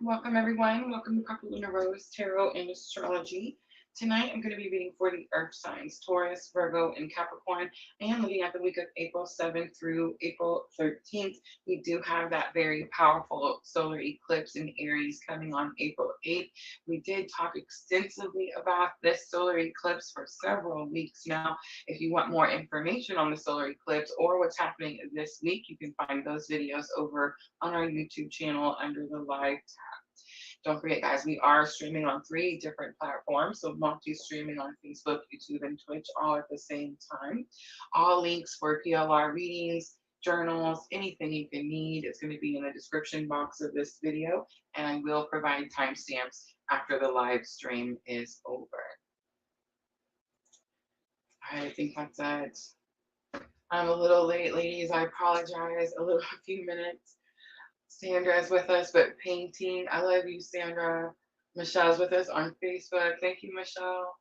Welcome everyone. Welcome to LunaRose Tarot and Astrology. Tonight I'm going to be reading for the Earth signs, Taurus, Virgo, and Capricorn. I am looking at the week of April 7th through April 13th. We do have that very powerful solar eclipse in Aries coming on April 8th. We did talk extensively about this solar eclipse for several weeks now. If you want more information on the solar eclipse or what's happening this week, you can find those videos over on our YouTube channel under the live tab. Don't forget, guys, we are streaming on 3 different platforms. So multi-streaming on Facebook, YouTube, and Twitch all at the same time. All links for PLR readings, journals, anything you can need is going to be in the description box of this video. And we'll provide timestamps after the live stream is over. I think that's it. I'm a little late, ladies. I apologize. A few minutes. Sandra's with us, but painting. I love you, Sandra. Michelle's with us on Facebook. Thank you, Michelle.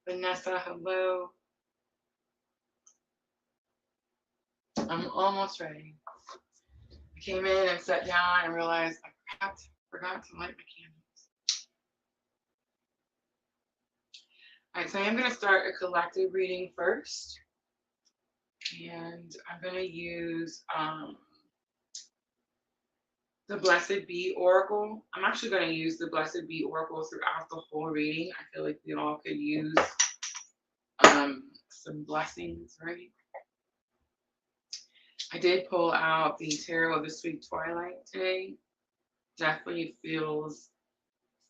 Vanessa, hello. I'm almost ready. I came in and sat down and realized I forgot to light my candles. All right, so I'm going to start a collective reading first. And I'm going to use the Blessed Be Oracle. I'm actually going to use the Blessed Be Oracle throughout the whole reading. I feel like we all could use some blessings, right? I did pull out the Tarot of the Sweet Twilight today. Definitely feels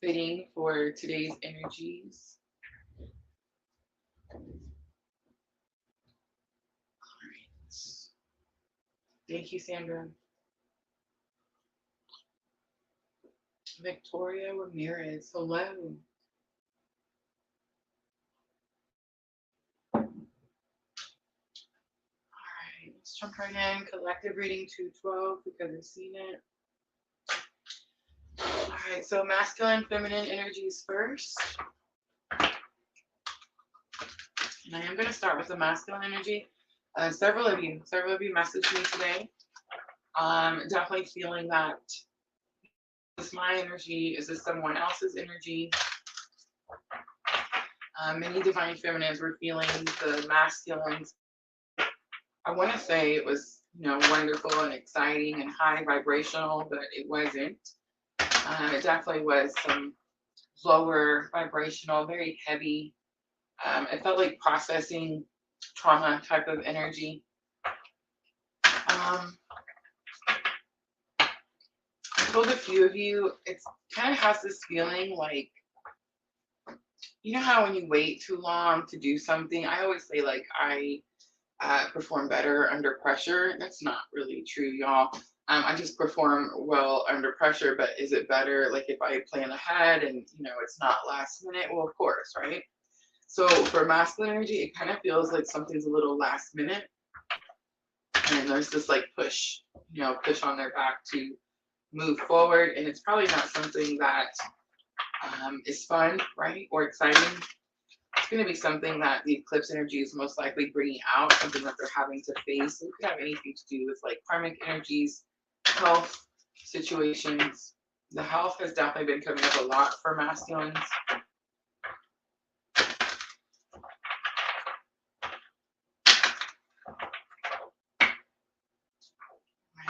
fitting for today's energies. All right. Thank you, Sandra. Victoria Ramirez, hello. All right, let's jump right in. Collective reading 212 because I've seen it. All right, so masculine, feminine energies first. And I am going to start with the masculine energy. Several of you messaged me today. Definitely feeling that is this my energy? Is this someone else's energy? Many divine feminines were feeling the masculines. I want to say it was, wonderful and exciting and high vibrational, but it wasn't. It definitely was some lower vibrational, very heavy. It felt like processing trauma type of energy. I told a few of you, it kind of has this feeling like, you know how when you wait too long to do something, I always say like I perform better under pressure. That's not really true, y'all. I just perform well under pressure, but is it better like if I plan ahead and it's not last minute? Well, of course, right? So for masculine energy, it kind of feels like something's a little last minute, and there's this like push on their back to move forward, and it's probably not something that is fun, right, or exciting. It's going to be something that the eclipse energy is most likely bringing out, something that they're having to face. It could have anything to do with like karmic energies, health situations. The health has definitely been coming up a lot for masculines.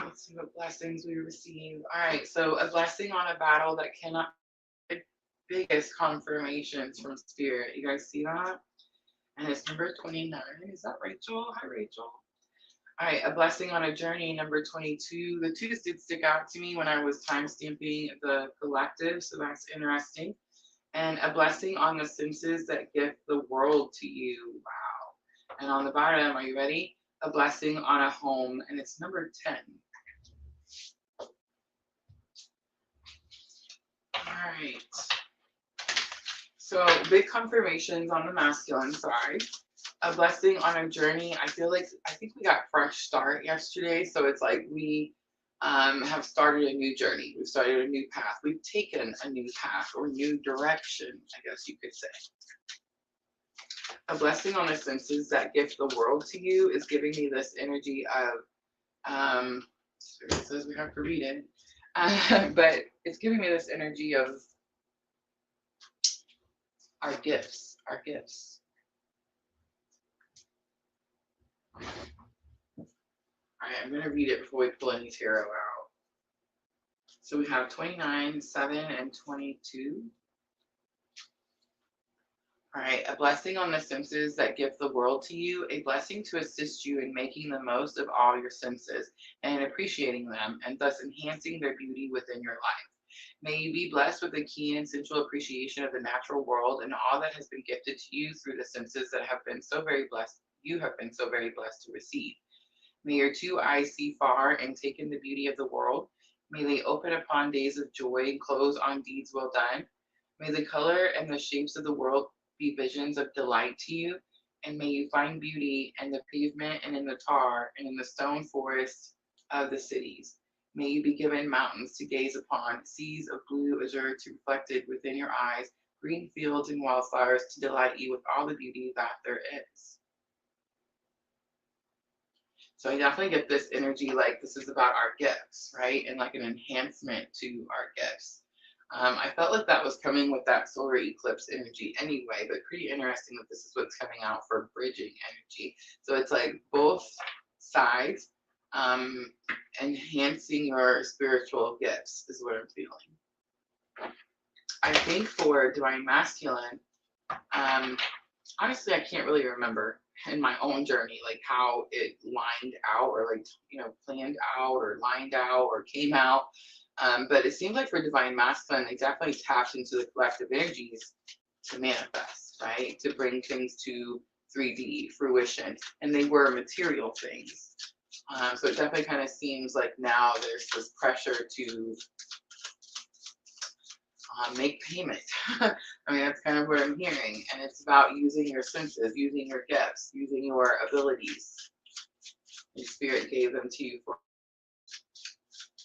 Let's see what blessings we receive. All right, so a blessing on a battle that cannot be the biggest confirmations from Spirit. You guys see that? And it's number 29. Is that Rachel? Hi, Rachel. All right, a blessing on a journey, number 22. The 2s did stick out to me when I was time stamping the collective, so that's interesting. And a blessing on the senses that gift the world to you. Wow. And on the bottom, are you ready? A blessing on a home, and it's number 10. All right. So big confirmations on the masculine side. A blessing on a journey. I think we got fresh start yesterday. So it's like we have started a new journey. We've started a new path. We've taken a new path or new direction, I guess you could say. A blessing on the senses that gift the world to you is giving me this energy of, so it says we have to read it. But it's giving me this energy of our gifts, our gifts. All right, I'm going to read it before we pull any tarot out. So we have 29, 7, and 22. All right, a blessing on the senses that give the world to you, a blessing to assist you in making the most of all your senses and appreciating them, and thus enhancing their beauty within your life. May you be blessed with a keen and sensual appreciation of the natural world and all that has been gifted to you through the senses that have been so very blessed, you have been so very blessed to receive. May your two eyes see far and take in the beauty of the world. May they open upon days of joy and close on deeds well done. May the color and the shapes of the world be visions of delight to you, and may you find beauty in the pavement and in the tar and in the stone forest of the cities. May you be given mountains to gaze upon, seas of blue azure to reflected within your eyes, green fields and wildflowers to delight you with all the beauty that there is. So I definitely get this energy like this is about our gifts, right? And like an enhancement to our gifts. I felt like that was coming with that solar eclipse energy anyway, but pretty interesting that this is what's coming out for bridging energy. So it's like both sides enhancing your spiritual gifts is what I'm feeling. I think for divine masculine, honestly, I can't really remember in my own journey, like how it lined out or like, planned out or lined out or came out. But it seems like for divine masculine, they definitely tapped into the collective energies to manifest, right? To bring things to 3D fruition. And they were material things. So it definitely kind of seems like now there's this pressure to make payment. I mean, that's kind of what I'm hearing. And it's about using your senses, using your gifts, using your abilities. Your spirit gave them to you for.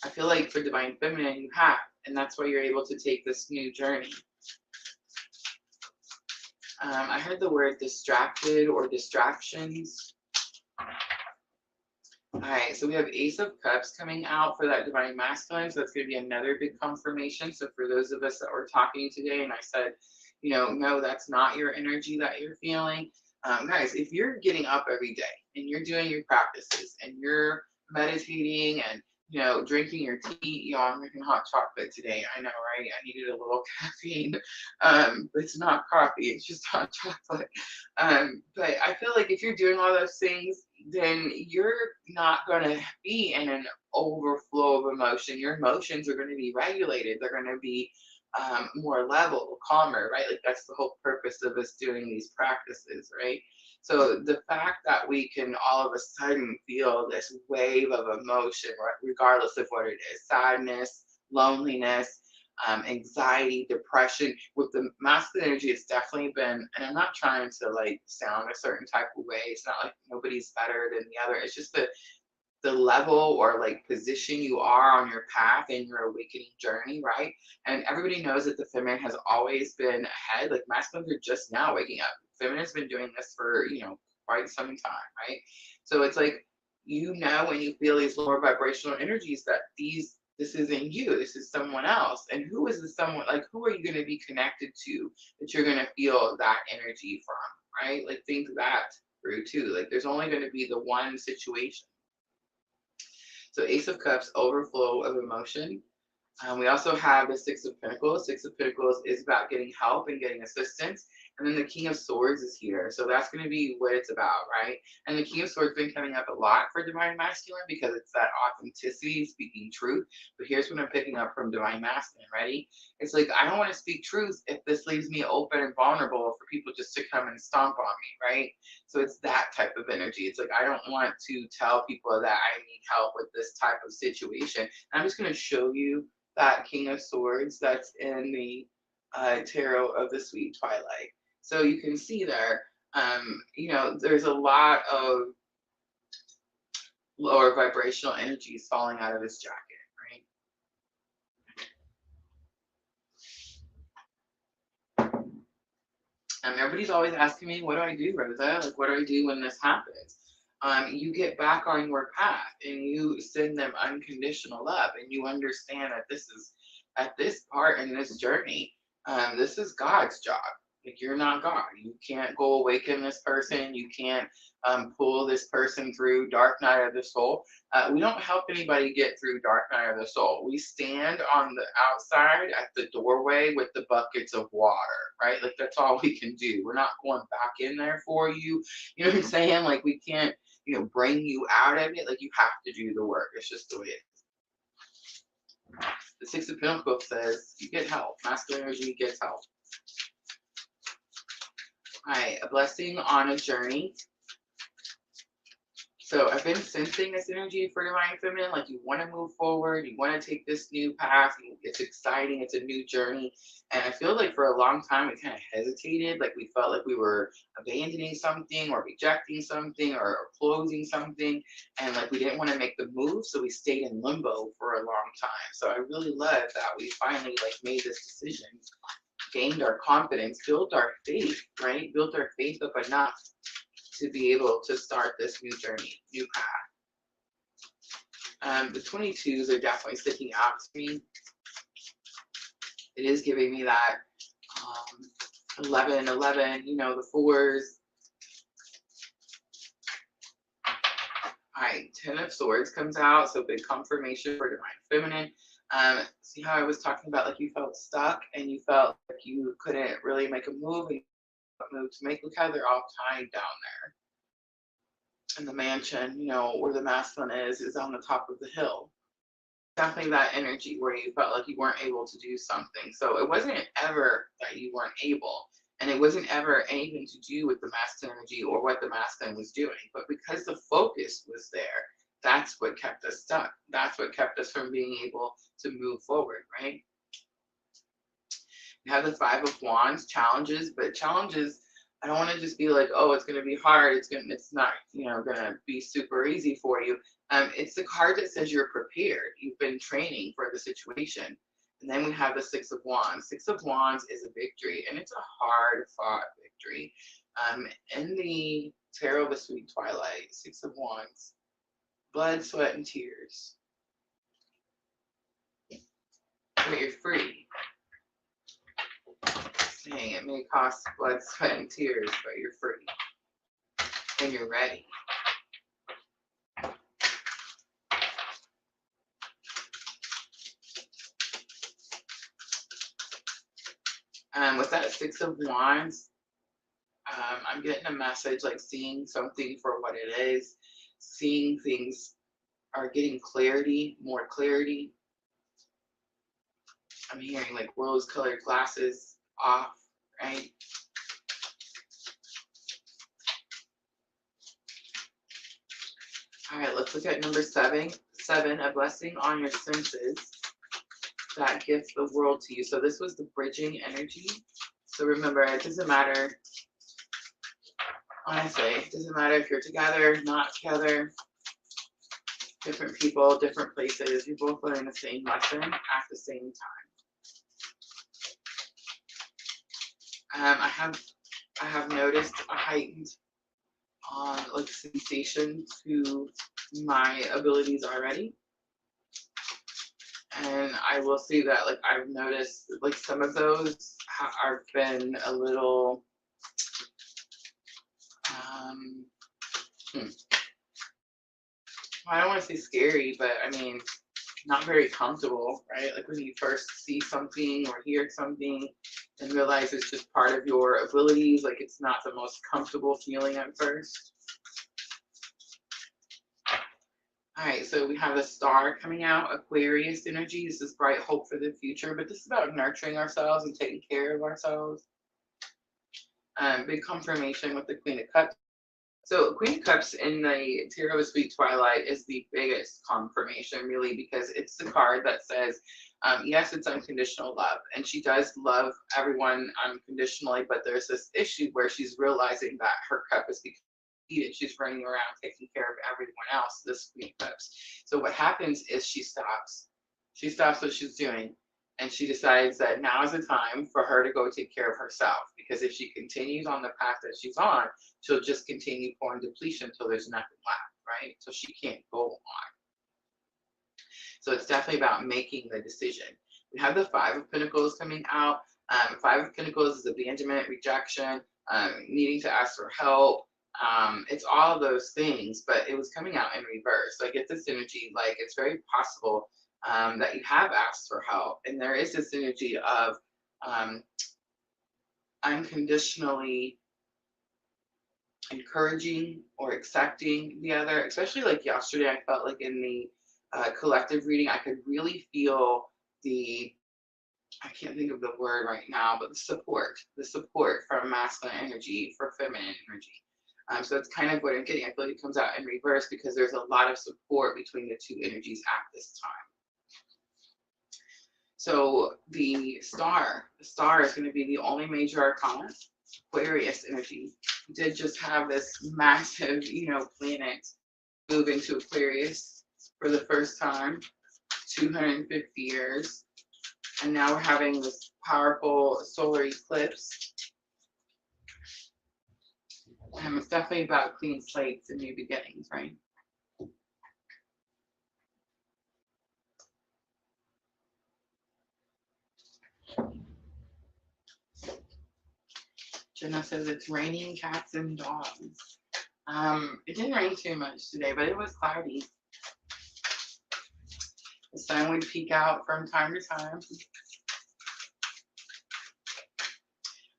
I feel like for divine feminine, you have, and that's why you're able to take this new journey. I heard the word distracted or distractions. All right, so we have Ace of Cups coming out for that divine masculine. So that's going to be another big confirmation. So for those of us that were talking today and I said, no, that's not your energy that you're feeling. Guys, if you're getting up every day and you're doing your practices and you're meditating and drinking your tea, I'm drinking hot chocolate today. I know, right? I needed a little caffeine. But it's not coffee, it's just hot chocolate. But I feel like if you're doing all those things, then you're not going to be in an overflow of emotion. Your emotions are going to be regulated. They're going to be more level, calmer, right? Like that's the whole purpose of us doing these practices, right? So the fact that we can all of a sudden feel this wave of emotion, regardless of what it is, sadness, loneliness, anxiety, depression, with the masculine energy, it's definitely been, and I'm not trying to like sound a certain type of way. It's not like nobody's better than the other. It's just the level or like position you are on your path in your awakening journey, right? And everybody knows that the feminine has always been ahead. Like masculines are just now waking up. Feminine's been doing this for, quite some time, right? So it's like, when you feel these lower vibrational energies that this isn't you, this is someone else. And who is this someone, like who are you going to be connected to that you're going to feel that energy from, right? Like think that through too. Like there's only going to be the one situation. So Ace of Cups, overflow of emotion. We also have the Six of Pentacles. Six of Pentacles is about getting help and getting assistance. And then the King of Swords is here. So that's going to be what it's about, right? And the King of Swords has been coming up a lot for Divine Masculine because it's that authenticity, speaking truth. But here's what I'm picking up from Divine Masculine. Ready? It's like, I don't want to speak truth if this leaves me open and vulnerable for people just to come and stomp on me, right? So it's that type of energy. It's like, I don't want to tell people that I need help with this type of situation. And I'm just going to show you that King of Swords that's in the Tarot of the Sweet Twilight. So you can see there, there's a lot of lower vibrational energies falling out of his jacket, right? Everybody's always asking me, what do I do, Rosa? Like, what do I do when this happens? you get back on your path and you send them unconditional love, and you understand that this is at this part in this journey, this is God's job. Like, you're not God. You can't go awaken this person. You can't pull this person through dark night of the soul. We don't help anybody get through dark night of the soul. We stand on the outside at the doorway with the buckets of water, right? Like, that's all we can do. We're not going back in there for you. You know what I'm saying? Like, we can't, bring you out of it. Like, you have to do the work. It's just the way it is. The Six of Pentacles says you get help. Masculine energy gets help. All right, a blessing on a journey. So I've been sensing this energy for Divine Feminine, like you want to move forward, you want to take this new path, it's exciting, it's a new journey. And I feel like for a long time we kind of hesitated, like we felt like we were abandoning something or rejecting something or closing something, and like we didn't want to make the move, so we stayed in limbo for a long time. So I really love that we finally like made this decision, gained our confidence, built our faith, right? Built our faith up enough to be able to start this new journey, new path. The 22s are definitely sticking out to me. It is giving me that 11, the fours. All right, 10 of Swords comes out, so big confirmation for Divine Feminine. See how I was talking about, like, you felt stuck and you felt like you couldn't really make a move and move to make. Look how they're all tied down there. And the mansion, where the masculine is on the top of the hill. Definitely that energy where you felt like you weren't able to do something. So it wasn't ever that you weren't able, and it wasn't ever anything to do with the masculine energy or what the masculine was doing. But because the focus was there, that's what kept us stuck. That's what kept us from being able to move forward, right? You have the Five of Wands, challenges, but challenges, I don't want to just be like, oh, it's going to be hard. It's not, going to be super easy for you. It's the card that says you're prepared. You've been training for the situation. And then we have the Six of Wands. Six of Wands is a victory, and it's a hard-fought victory. In the Tarot of the Sweet Twilight, Six of Wands, blood, sweat, and tears. But you're free. Saying it may cost blood, sweat, and tears, but you're free. And you're ready. With that Six of Wands, I'm getting a message like seeing something for what it is, seeing things are getting clarity, more clarity. I'm hearing like rose-colored glasses off, right? All right, let's look at number 7. 7, a blessing on your senses that gives the world to you. So this was the bridging energy. So remember, it doesn't matter, honestly, it doesn't matter if you're together, not together, different people, different places, you're both learning the same lesson at the same time. I have noticed a heightened like sensation to my abilities already. And I will say that like I've noticed like some of those have been a little I don't want to say scary, but I mean not very comfortable, right? Like when you first see something or hear something and realize it's just part of your abilities, like it's not the most comfortable feeling at first. All right, so we have a star coming out, Aquarius energy. This is bright hope for the future, but this is about nurturing ourselves and taking care of ourselves. Big confirmation with the Queen of Cups. So Queen of Cups in the Tarot of the Sweet Twilight is the biggest confirmation, really, because it's the card that says, yes, it's unconditional love. And she does love everyone unconditionally, but there's this issue where she's realizing that her cup is depleted. She's running around taking care of everyone else, this Queen of Cups. So what happens is she stops. She stops what she's doing. And she decides that now is the time for her to go take care of herself, because if she continues on the path that she's on, she'll just continue pouring depletion until there's nothing left, right? So she can't go on. So it's definitely about making the decision. We have the Five of Pentacles coming out. Five of Pentacles is abandonment, rejection, needing to ask for help. It's all of those things, but it was coming out in reverse. So I get this energy, like it's very possible that you have asked for help. And there is this energy of unconditionally encouraging or accepting the other. Especially like yesterday, I felt like in the collective reading, I could really feel I can't think of the word right now, but the support from masculine energy for feminine energy. So that's kind of what I'm getting. I feel like it comes out in reverse because there's a lot of support between the two energies at this time. So the star is going to be the only major arcana, Aquarius energy. We did just have this massive, planet move into Aquarius for the first time, 250 years. And now we're having this powerful solar eclipse. It's definitely about clean slates and new beginnings, right? Jenna says it's raining cats and dogs. It didn't rain too much today, but it was cloudy. The sun would peek out from time to time.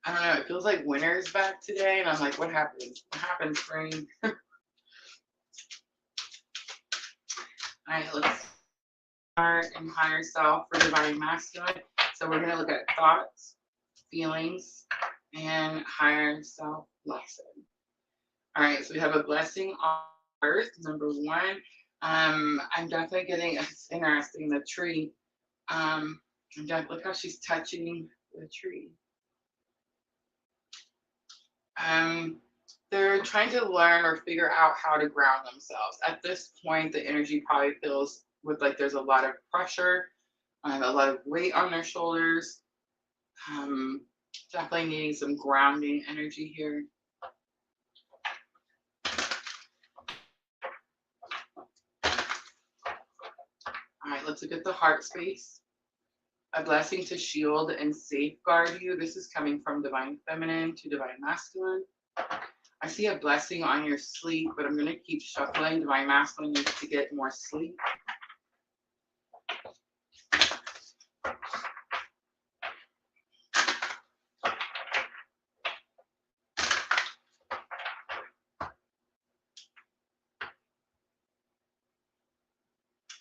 I don't know, it feels like winter's back today, and I'm like, what happened? What happened, spring? All right, let's start in higher self for divine masculine. So we're going to look at thoughts, feelings, and higher self lesson. All right, so we have a blessing on earth, number one. I'm definitely getting, it's interesting, the tree. Look how she's touching the tree. They're trying to learn or figure out how to ground themselves. At this point, the energy probably feels with like there's a lot of pressure, a lot of weight on their shoulders. Definitely needing some grounding energy here. All right, let's look at the heart space. A blessing to shield and safeguard you. This is coming from divine feminine to divine masculine. I see a blessing on your sleep, but I'm going to keep shuffling. Divine masculine needs to get more sleep.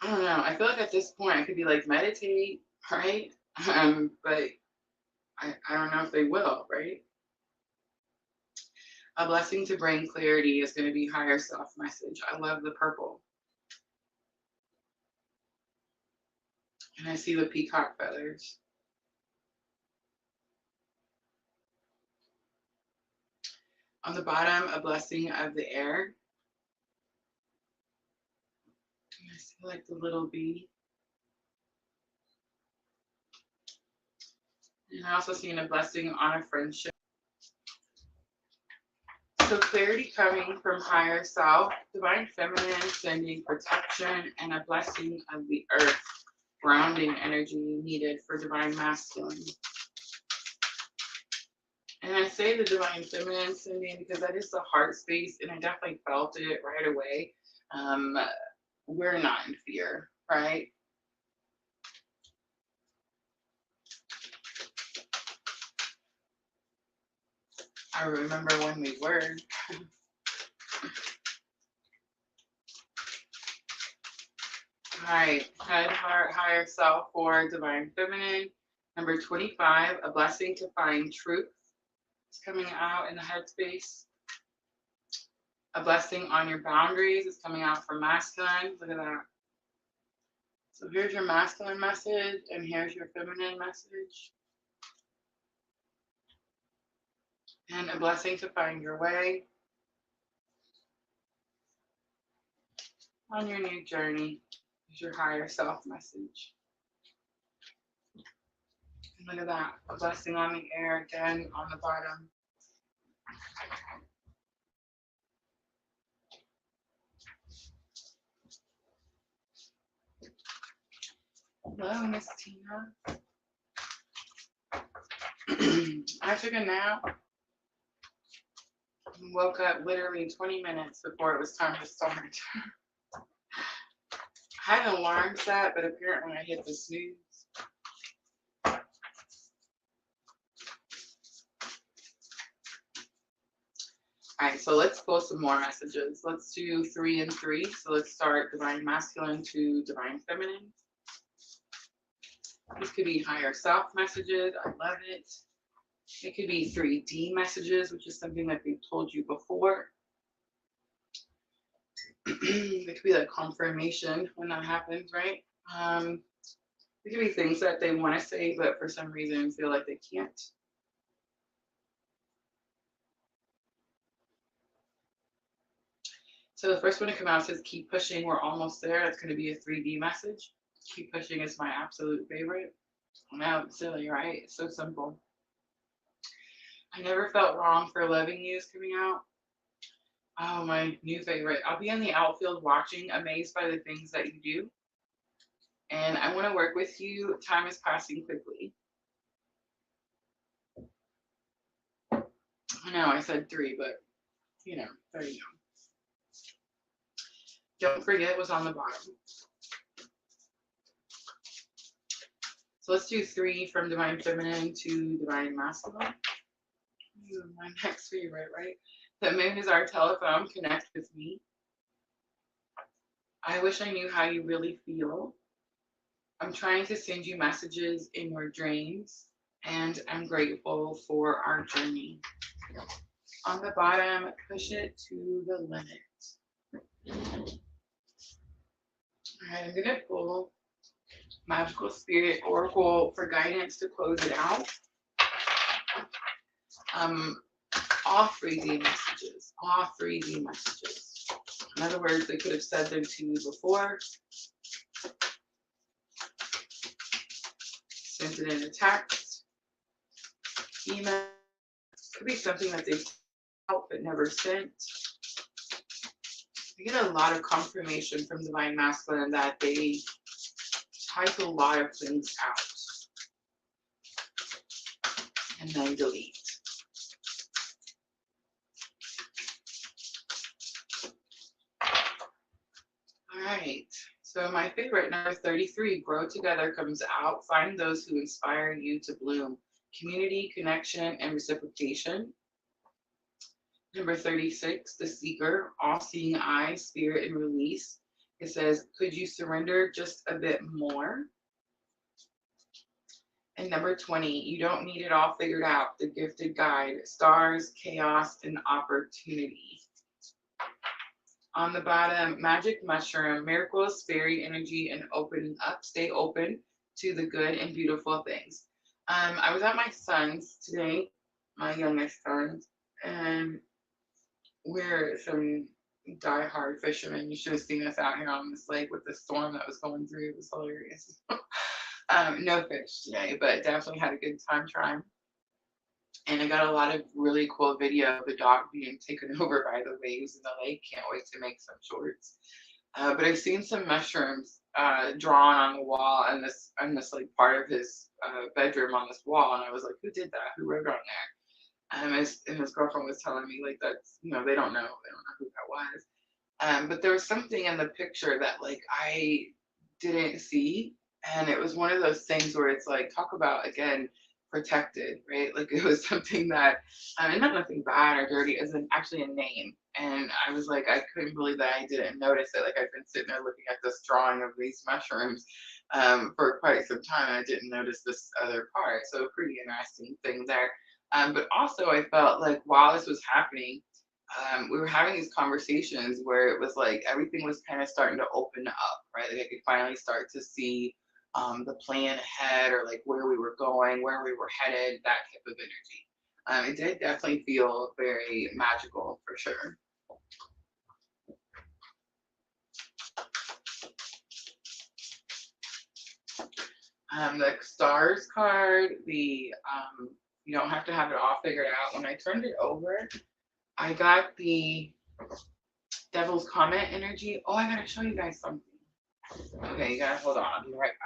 I don't know. I feel like at this point I could be like meditate, right? But I don't know if they will, right? A blessing to bring clarity is going to be higher self message. I love the purple. And I see the peacock feathers. On the bottom, a blessing of the air. And I see like the little bee. And I also see a blessing on a friendship. So clarity coming from higher self, divine feminine sending protection, and a blessing of the earth, grounding energy needed for divine masculine. And I say the divine feminine sending because that is the heart space, and I definitely felt it right away. We're not in fear, right? I remember when we were. All right, head, heart, higher self for divine feminine. Number 25, a blessing to find truth. It's coming out in the headspace. A blessing on your boundaries is coming out for masculine. Look at that. So here's your masculine message, and here's your feminine message. And a blessing to find your way on your new journey. Is your higher self message. Look at that. A blessing on the air again on the bottom. Hello, Miss Tina. I took a nap and woke up literally 20 minutes before it was time to start. I had an alarm set, but apparently I hit the snooze. All right, so let's pull some more messages. Let's do 3 and 3. So let's start divine masculine to divine feminine. This could be higher self messages. I love it. It could be 3D messages, which is something that they've told you before. It could be like confirmation when that happens, right? It could be things that they want to say, but for some reason feel like they can't. So the first one to come out says, keep pushing, we're almost there. That's going to be a 3D message. Keep pushing is my absolute favorite. Now it's silly, right? It's so simple. I never felt wrong for loving you is coming out. Oh, my new favorite. I'll be in the outfield watching, amazed by the things that you do. And I want to work with you. Time is passing quickly. I know I said 3, but you know, there you go. Don't forget what's on the bottom. So let's do 3 from divine feminine to divine masculine. Ooh, my next favorite, right? The moon is our telephone. Connect with me. I wish I knew how you really feel. I'm trying to send you messages in your dreams, and I'm grateful for our journey. On the bottom, push it to the limit. All right, I'm going to pull Magical Spirit Oracle for guidance to close it out. All 3D messages. All 3D messages. In other words, they could have said them to you before. Sent it in a text, email. Could be something that they out but never sent. I get a lot of confirmation from divine masculine that they type a lot of things out and then delete. All right, so my favorite, number 33, grow together, comes out. Find those who inspire you to bloom. Community, connection, and reciprocation. Number 36, the seeker, all-seeing eye, spirit, and release. It says, could you surrender just a bit more? And number 20, you don't need it all figured out. The gifted guide, stars, chaos, and opportunity. On the bottom, magic mushroom, miracles, fairy energy, and opening up. Stay open to the good and beautiful things. I was at my son's today, my youngest son's, and we're some diehard fishermen. You should have seen us out here on this lake with the storm that was going through. It was hilarious. No fish today, but definitely had a good time trying. And I got a lot of really cool video of the dog being taken over by the waves in the lake. Can't wait to make some shorts. But I've seen some mushrooms drawn on the wall and this like part of his bedroom on this wall, and I was like, who did that? Who wrote on there? And his girlfriend was telling me like that's, you know, they don't know who that was. But there was something in the picture that like I didn't see, and it was one of those things where it's like, talk about again protected, right? Like it was something that, and not nothing bad or dirty, as in actually a name. And I was like, I couldn't believe that I didn't notice it. Like I've been sitting there looking at this drawing of these mushrooms for quite some time, and I didn't notice this other part. So pretty interesting thing there. But also I felt like while this was happening, we were having these conversations where it was like everything was kind of starting to open up, right? Like I could finally start to see the plan ahead, or like where we were going, where we were headed, that type of energy. It did definitely feel very magical for sure. The stars card, the you don't have to have it all figured out. When I turned it over, I got the Devil's Comment energy. Oh, I gotta show you guys something. Okay, you gotta hold on. I'll be right back.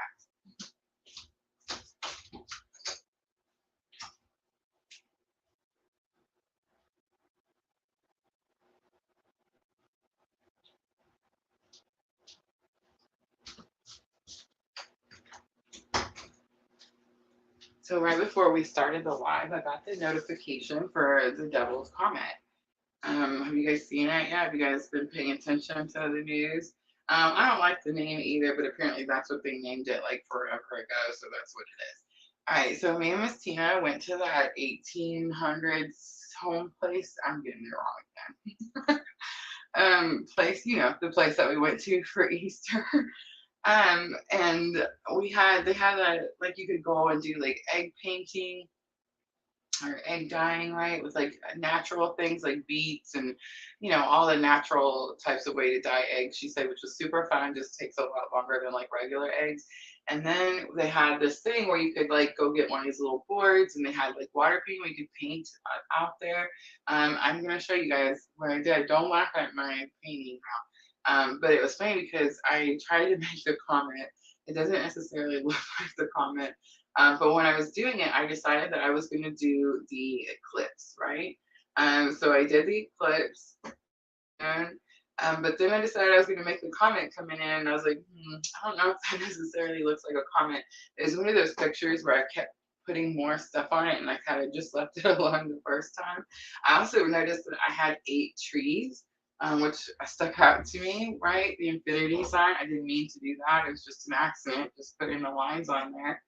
So right before we started the live, I got the notification for the Devil's Comment. Have you guys seen it yet? Have you guys been paying attention to the news? I don't like the name either, but apparently that's what they named it like forever ago, so that's what it is. All right, so me and Miss Tina went to that 1800s home place. I'm getting it wrong again. Place, you know, the place that we went to for Easter. And they had a, like, you could go and do like egg painting or egg dyeing, right? With like natural things like beets and, you know, all the natural types of way to dye eggs, she said, which was super fun, just takes a lot longer than like regular eggs. And then they had this thing where you could like go get one of these little boards, and they had like water paint where you could paint out there. I'm gonna show you guys what I did. Don't laugh at my painting now. But it was funny because I tried to make the comment. It doesn't necessarily look like the comment. But when I was doing it, I decided that I was going to do the eclipse, right? So I did the eclipse, and but then I decided I was going to make the comment coming in, and I was like, I don't know if that necessarily looks like a comment. It was one of those pictures where I kept putting more stuff on it, and I kind of just left it alone the first time. I also noticed that I had 8 trees. Which stuck out to me, right? The infinity sign. I didn't mean to do that. It was just an accident, just putting the lines on there.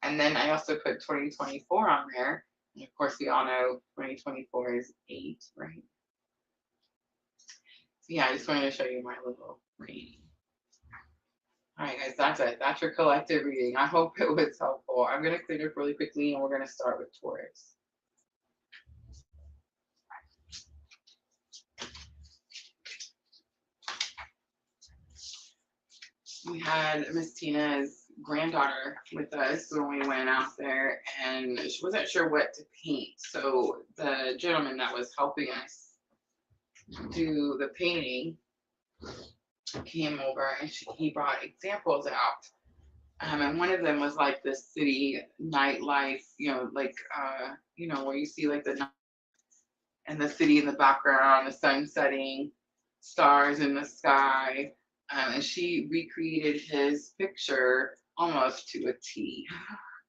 And then I also put 2024 on there. And of course, we all know 2024 is 8, right? So yeah, I just wanted to show you my little reading. All right, guys, that's it. That's your collective reading. I hope it was helpful. I'm going to clean up really quickly, and we're going to start with Taurus. We had Miss Tina's granddaughter with us when we went out there, and she wasn't sure what to paint. So the gentleman that was helping us do the painting came over, and he brought examples out. And one of them was like the city nightlife, you know, like you know, where you see like the night and the city in the background, the sun setting, stars in the sky. And she recreated his picture almost to a T.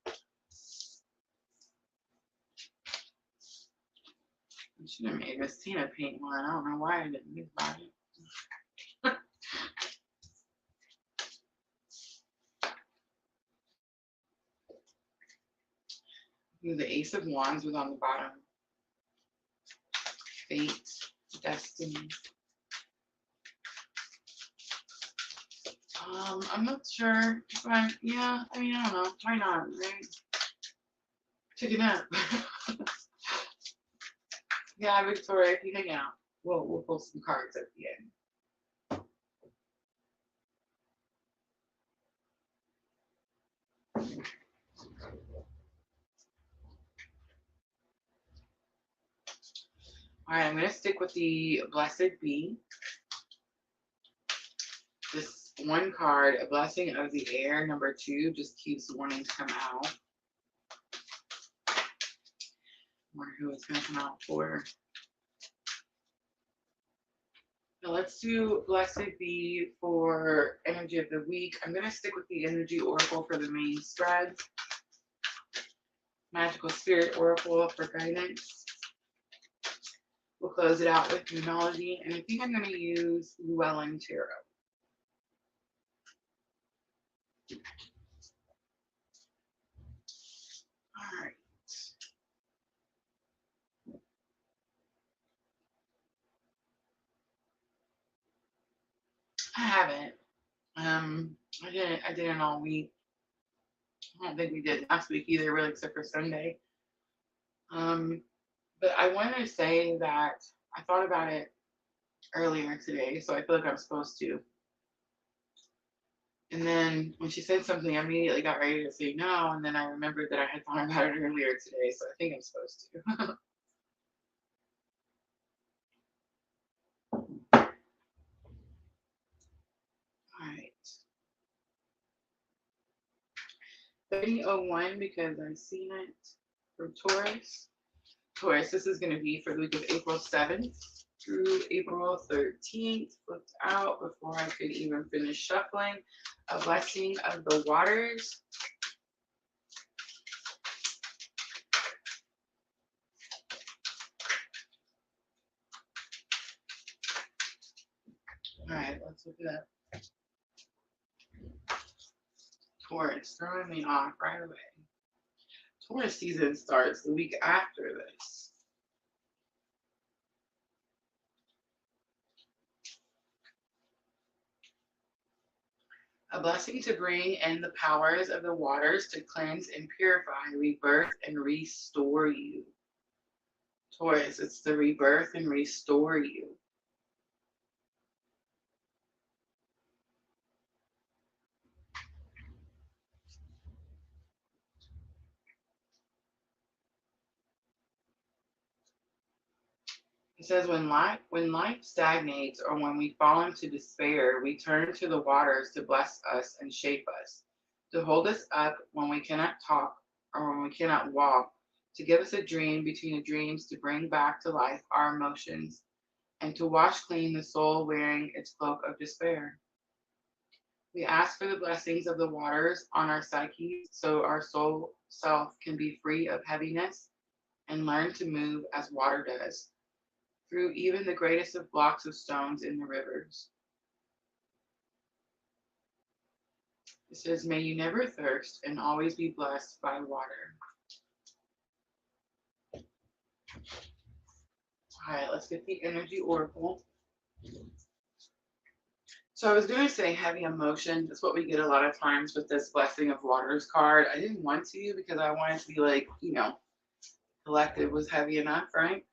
I should have made Miss Tina paint one. I don't know why I didn't think about it. The Ace of Wands was on the bottom. Fate, destiny. I'm not sure, but yeah, I mean, I don't know. Why not, right? Check it out. Yeah, Victoria, if you hang out, we'll pull some cards at the end. All right, I'm going to stick with the Blessed Bee. This one card, a Blessing of the Air, number 2, just keeps wanting to come out. I wonder who it's going to come out for. Now let's do Blessed Bee for Energy of the Week. I'm going to stick with the Energy Oracle for the main spread. Magical Spirit Oracle for guidance. We'll close it out with Numerology, and I think I'm going to use Llewellyn Tarot. All right. I haven't. I didn't all week. I don't think we did last week either, really, except for Sunday. But I wanted to say that I thought about it earlier today, so I feel like I'm supposed to. And then when she said something, I immediately got ready to say no. And then I remembered that I had thought about it earlier today. So I think I'm supposed to. All right. 3001, because I've seen it for Taurus. Taurus, this is going to be for the week of April 7th through April 13th. Flipped out before I could even finish shuffling. A blessing of the waters. All right, let's look it up. Taurus, throwing me off right away. Taurus season starts the week after this. A blessing to bring in the powers of the waters to cleanse and purify, rebirth and restore you. Taurus, it's the rebirth and restore you. It says when life stagnates or when we fall into despair, we turn to the waters to bless us and shape us, to hold us up when we cannot talk or when we cannot walk, to give us a dream between the dreams, to bring back to life our emotions, and to wash clean the soul wearing its cloak of despair. We ask for the blessings of the waters on our psyche so our soul self can be free of heaviness and learn to move as water does, through even the greatest of blocks of stones in the rivers. It says, may you never thirst and always be blessed by water. All right, let's get the energy oracle. So I was going to say heavy emotion. That's what we get a lot of times with this blessing of waters card. I didn't want to because I wanted to be like, collective was heavy enough, right?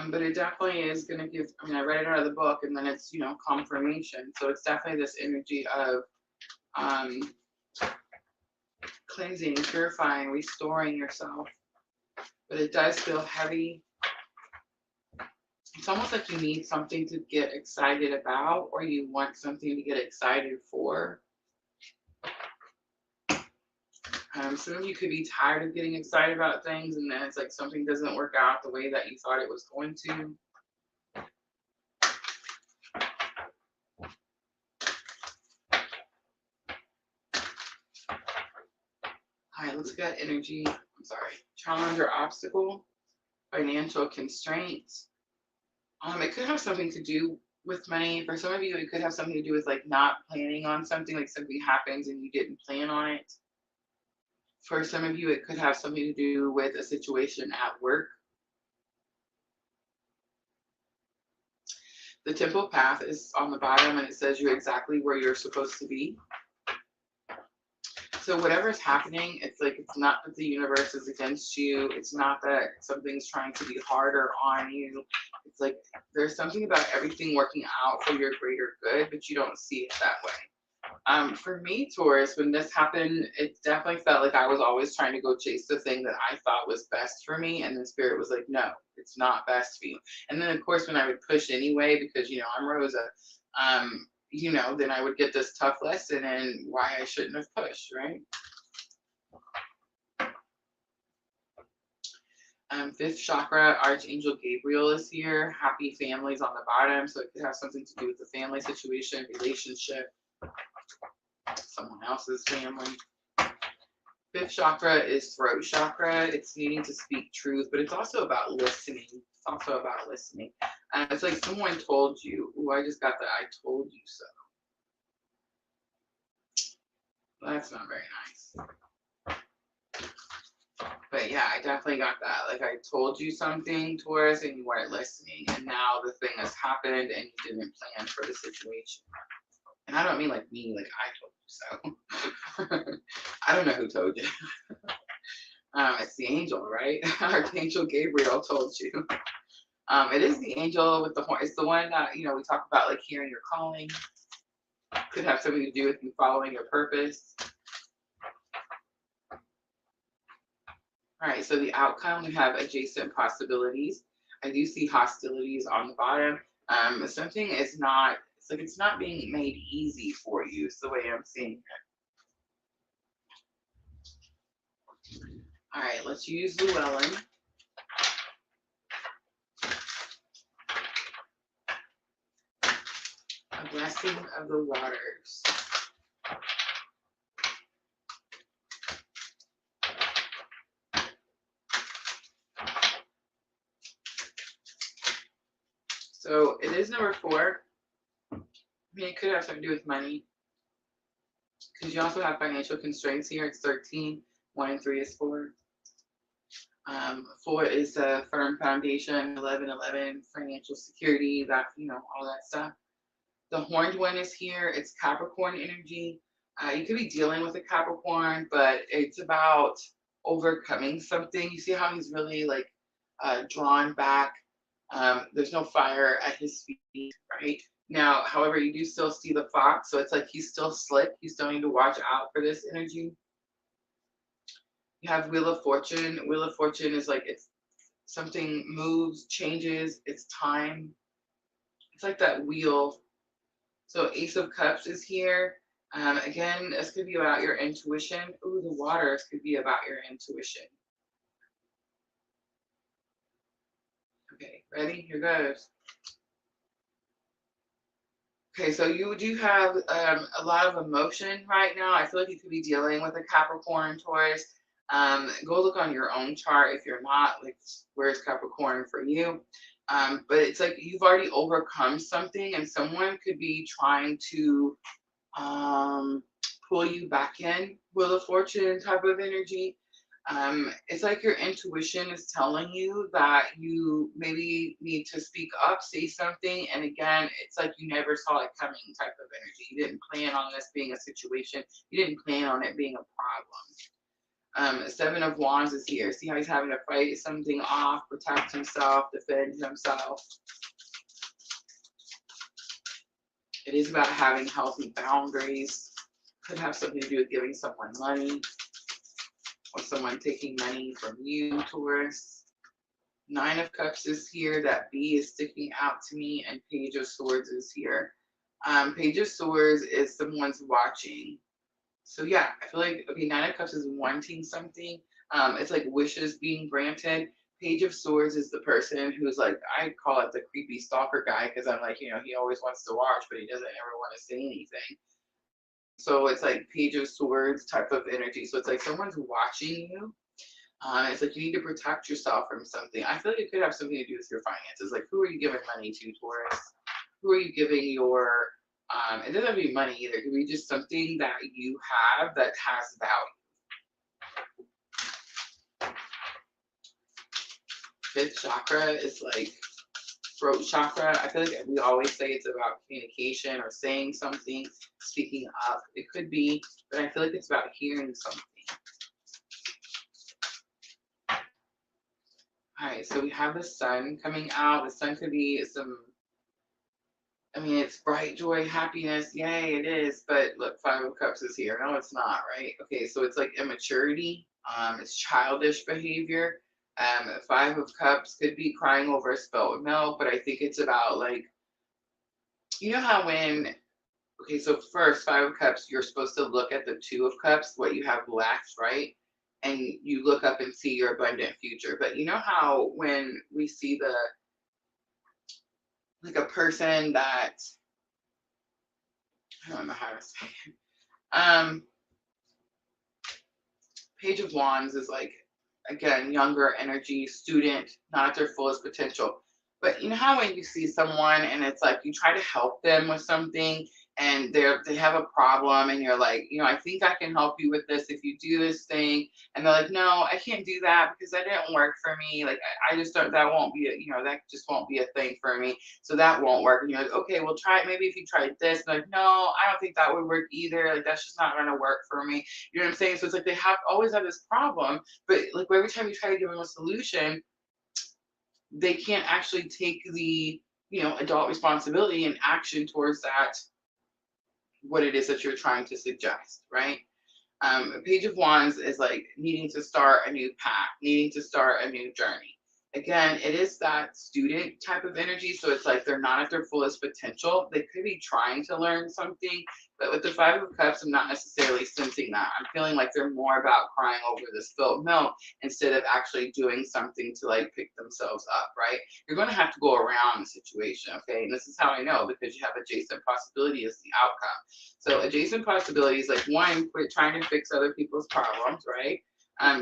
But it definitely is going to give, I read it out of the book and then it's, confirmation. So it's definitely this energy of cleansing, purifying, restoring yourself. But it does feel heavy. It's almost like you need something to get excited about, or you want something to get excited for. Some of you could be tired of getting excited about things, and then it's like something doesn't work out the way that you thought it was going to. All right, let's get energy. Challenge or obstacle, financial constraints. It could have something to do with money. For some of you, it could have something to do with like not planning on something, like something happens and you didn't plan on it. For some of you, it could have something to do with a situation at work. The temple path is on the bottom and it says you're exactly where you're supposed to be. So whatever's happening, it's like, it's not that the universe is against you. It's not that something's trying to be harder on you. It's like there's something about everything working out for your greater good, but you don't see it that way. For me, Taurus, when this happened, it definitely felt like I was always trying to go chase the thing that I thought was best for me. And then Spirit was like, no, it's not best for you. And then, of course, when I would push anyway, because, I'm Rosa, then I would get this tough lesson and why I shouldn't have pushed, right? Fifth chakra, Archangel Gabriel is here. Happy families on the bottom. So it could have something to do with the family situation, relationship, someone else's family. Fifth chakra is throat chakra. It's needing to speak truth, but it's also about listening. It's like someone told you, oh, I just got that I told you so. That's not very nice. But yeah, I definitely got that. Like I told you something, Taurus, and you weren't listening. And now the thing has happened and you didn't plan for the situation. And I don't mean like me, like I told you so. I don't know who told you. It's the angel, right? Archangel Gabriel told you. It is the angel with the horn. It's the one that, we talk about like hearing your calling. Could have something to do with you following your purpose. All right, so the outcome, we have adjacent possibilities. I do see hostilities on the bottom. Something is not, it's like it's not being made easy for you. It's the way I'm seeing it. All right, let's use Llewellyn. A blessing of the waters. So it is number 4. I mean, it could have something to do with money, because you also have financial constraints here. It's 13. 1 and 3 is 4. 4 is a firm foundation. 11, financial security. That, you know, all that stuff. The horned one is here. It's Capricorn energy. You could be dealing with a Capricorn, but it's about overcoming something. You see how he's really like drawn back. There's no fire at his feet, right? Now, however, you do still see the fox, so it's like he's still slick. You still need to watch out for this energy. You have Wheel of Fortune. Wheel of Fortune is like it's something moves, changes, it's time. It's like that wheel. So Ace of Cups is here. Again, this could be about your intuition. Ooh, the waters could be about your intuition. Okay, ready? Here goes. Okay, so you do have a lot of emotion right now. I feel like you could be dealing with a Capricorn, Taurus. Go look on your own chart if you're not, like, where's Capricorn for you? But it's like you've already overcome something, and someone could be trying to pull you back in. Wheel of Fortune type of energy. It's like your intuition is telling you that you maybe need to speak up, say something, and again, it's like you never saw it coming type of energy. You didn't plan on this being a situation. You didn't plan on it being a problem. 7 of Wands is here. See how he's having to fight something off, protect himself, defend himself. It is about having healthy boundaries. Could have something to do with giving someone money, or someone taking money from you, Taurus. 9 of Cups is here. That B is sticking out to me, and Page of Swords is here. Page of Swords is someone's watching. So yeah, I feel like, okay, 9 of Cups is wanting something. It's like wishes being granted. Page of Swords is the person who's like, I call it the creepy stalker guy, because I'm like, you know, he always wants to watch, but he doesn't ever want to say anything. So it's like Page of Swords type of energy. So it's like someone's watching you. It's like you need to protect yourself from something. I feel like it could have something to do with your finances. Like, who are you giving money to, Taurus? Who are you giving your, it doesn't have to be money either. It could be just something that you have that has value. 5th chakra is like throat chakra. I feel like we always say it's about communication or saying something, speaking up. It could be, but I feel like it's about hearing something. All right, so we have the sun coming out. The sun could be some, I mean, it's bright joy, happiness. Yay, it is. But look, 5 of Cups is here. No, it's not, right? Okay, so it's like immaturity. It's childish behavior. 5 of Cups could be crying over a spilt milk, but I think it's about, like, you know how when, okay, so first, 5 of Cups, you're supposed to look at the 2 of Cups, what you have left, right? And you look up and see your abundant future. But you know how when we see the, like, a person that, I don't know how to say it. Page of Wands is like, again, younger energy, student, not at their fullest potential. But you know how when you see someone and it's like you try to help them with something, and they have a problem, and you're like, you know, I think I can help you with this if you do this thing, and they're like, no, I can't do that because that didn't work for me. Like, I just don't, that won't be a, you know, that just won't be a thing for me. So that won't work. And you're like, okay, we'll try it. Maybe if you tried this. And like, no, I don't think that would work either. Like, that's just not gonna work for me. You know what I'm saying? So it's like they always have this problem, but like every time you try to give them a solution, they can't actually take the, you know, adult responsibility and action towards that what it is that you're trying to suggest, right? Page of Wands is like needing to start a new path, needing to start a new journey. Again, it is that student type of energy. So it's like they're not at their fullest potential. They could be trying to learn something, but with the Five of Cups, I'm not necessarily sensing that. I'm feeling like they're more about crying over the spilled milk instead of actually doing something to like pick themselves up, right? You're going to have to go around the situation, okay? And this is how I know, because you have adjacent possibility as the outcome. So adjacent possibilities, like one, quit trying to fix other people's problems, right?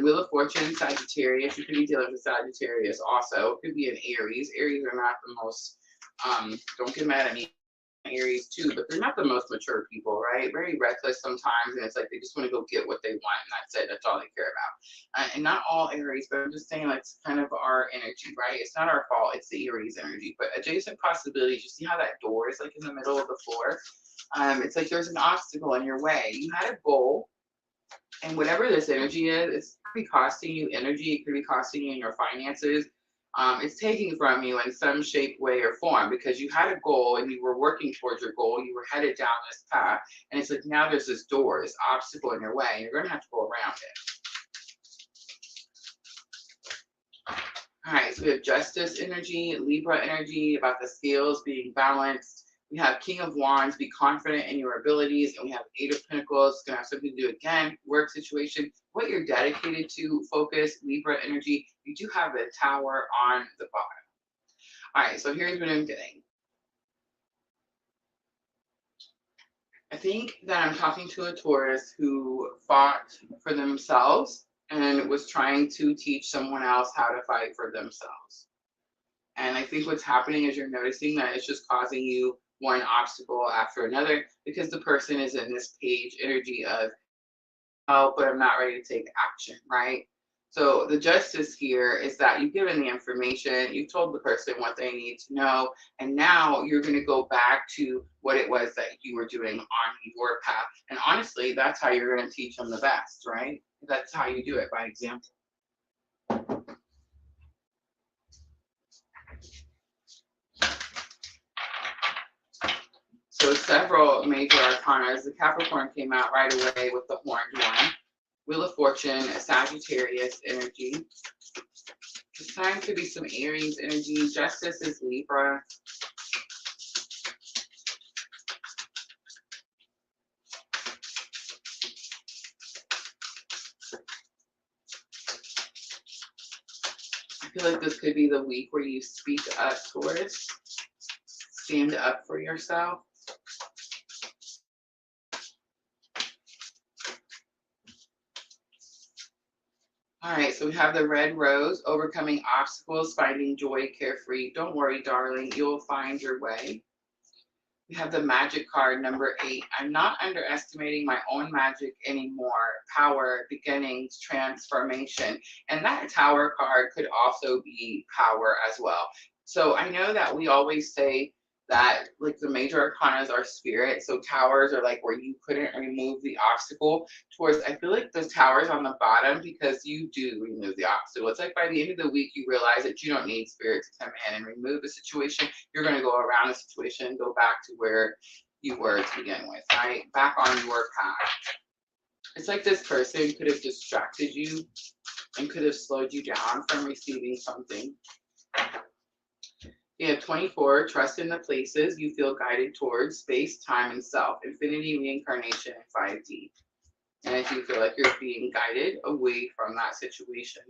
Wheel of Fortune, Sagittarius. You could be dealing with Sagittarius also. It could be an Aries. Aries are not the most, don't get mad at me, Aries too, but they're not the most mature people, right? Very reckless sometimes, and it's like they just want to go get what they want, and that's it. That's all they care about. And not all Aries, but I'm just saying that's kind of our energy, right? It's not our fault. It's the Aries energy. But adjacent possibilities, you see how that door is like in the middle of the floor? It's like there's an obstacle in your way. You had a goal. And whatever this energy is, it's could be costing you energy. It could be costing you in your finances. It's taking from you in some shape, way, or form because you had a goal and you were working towards your goal. You were headed down this path. And it's like now there's this door, this obstacle in your way. And you're going to have to go around it. All right, so we have Justice energy, Libra energy, about the scales being balanced. We have King of Wands, be confident in your abilities. And we have Eight of Pentacles, it's going to have something to do, again, work situation, what you're dedicated to, focus, Libra energy. You do have the Tower on the bottom. All right, so here's what I'm getting. I think that I'm talking to a Taurus who fought for themselves and was trying to teach someone else how to fight for themselves. And I think what's happening is you're noticing that it's just causing you one obstacle after another because the person is in this page energy of, oh, but I'm not ready to take action, right? So the justice here is that you've given the information, you've told the person what they need to know, and now you're going to go back to what it was that you were doing on your path. And honestly, that's how you're going to teach them the best, right? That's how you do it, by example. So several major arcanas. The Capricorn came out right away with the horned one. Wheel of Fortune, Sagittarius energy. It's time to be some Aries energy. Justice is Libra. I feel like this could be the week where you speak up, Taurus. Stand up for yourself. All right, so we have the red rose, overcoming obstacles, finding joy, carefree. Don't worry, darling, you'll find your way. We have the magic card, number 8. I'm not underestimating my own magic anymore. Power, beginnings, transformation. And that tower card could also be power as well. So I know that we always say that like the major arcanas are spirit. So towers are like where you couldn't remove the obstacle. Towards, I feel like the towers on the bottom because you do remove the obstacle. It's like by the end of the week you realize that you don't need spirit to come in and remove the situation. You're going to go around the situation and go back to where you were to begin with, right? Back on your path. It's like this person could have distracted you and could have slowed you down from receiving something. You have 24, trust in the places you feel guided towards, space, time, and self, infinity, reincarnation, and 5D. And if you feel like you're being guided away from that situation.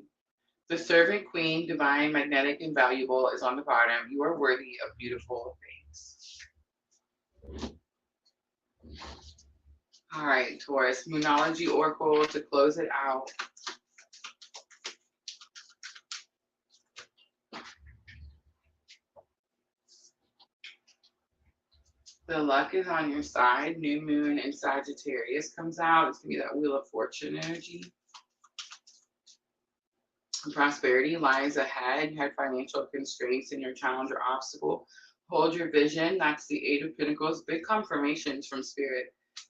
The servant queen, divine, magnetic, and valuable is on the bottom. You are worthy of beautiful things. All right, Taurus, Moonology Oracle to close it out. The luck is on your side. New moon in Sagittarius comes out. It's going to be that Wheel of Fortune energy. Prosperity lies ahead. You had financial constraints in your challenge or obstacle. Hold your vision. That's the Eight of Pentacles. Big confirmations from Spirit.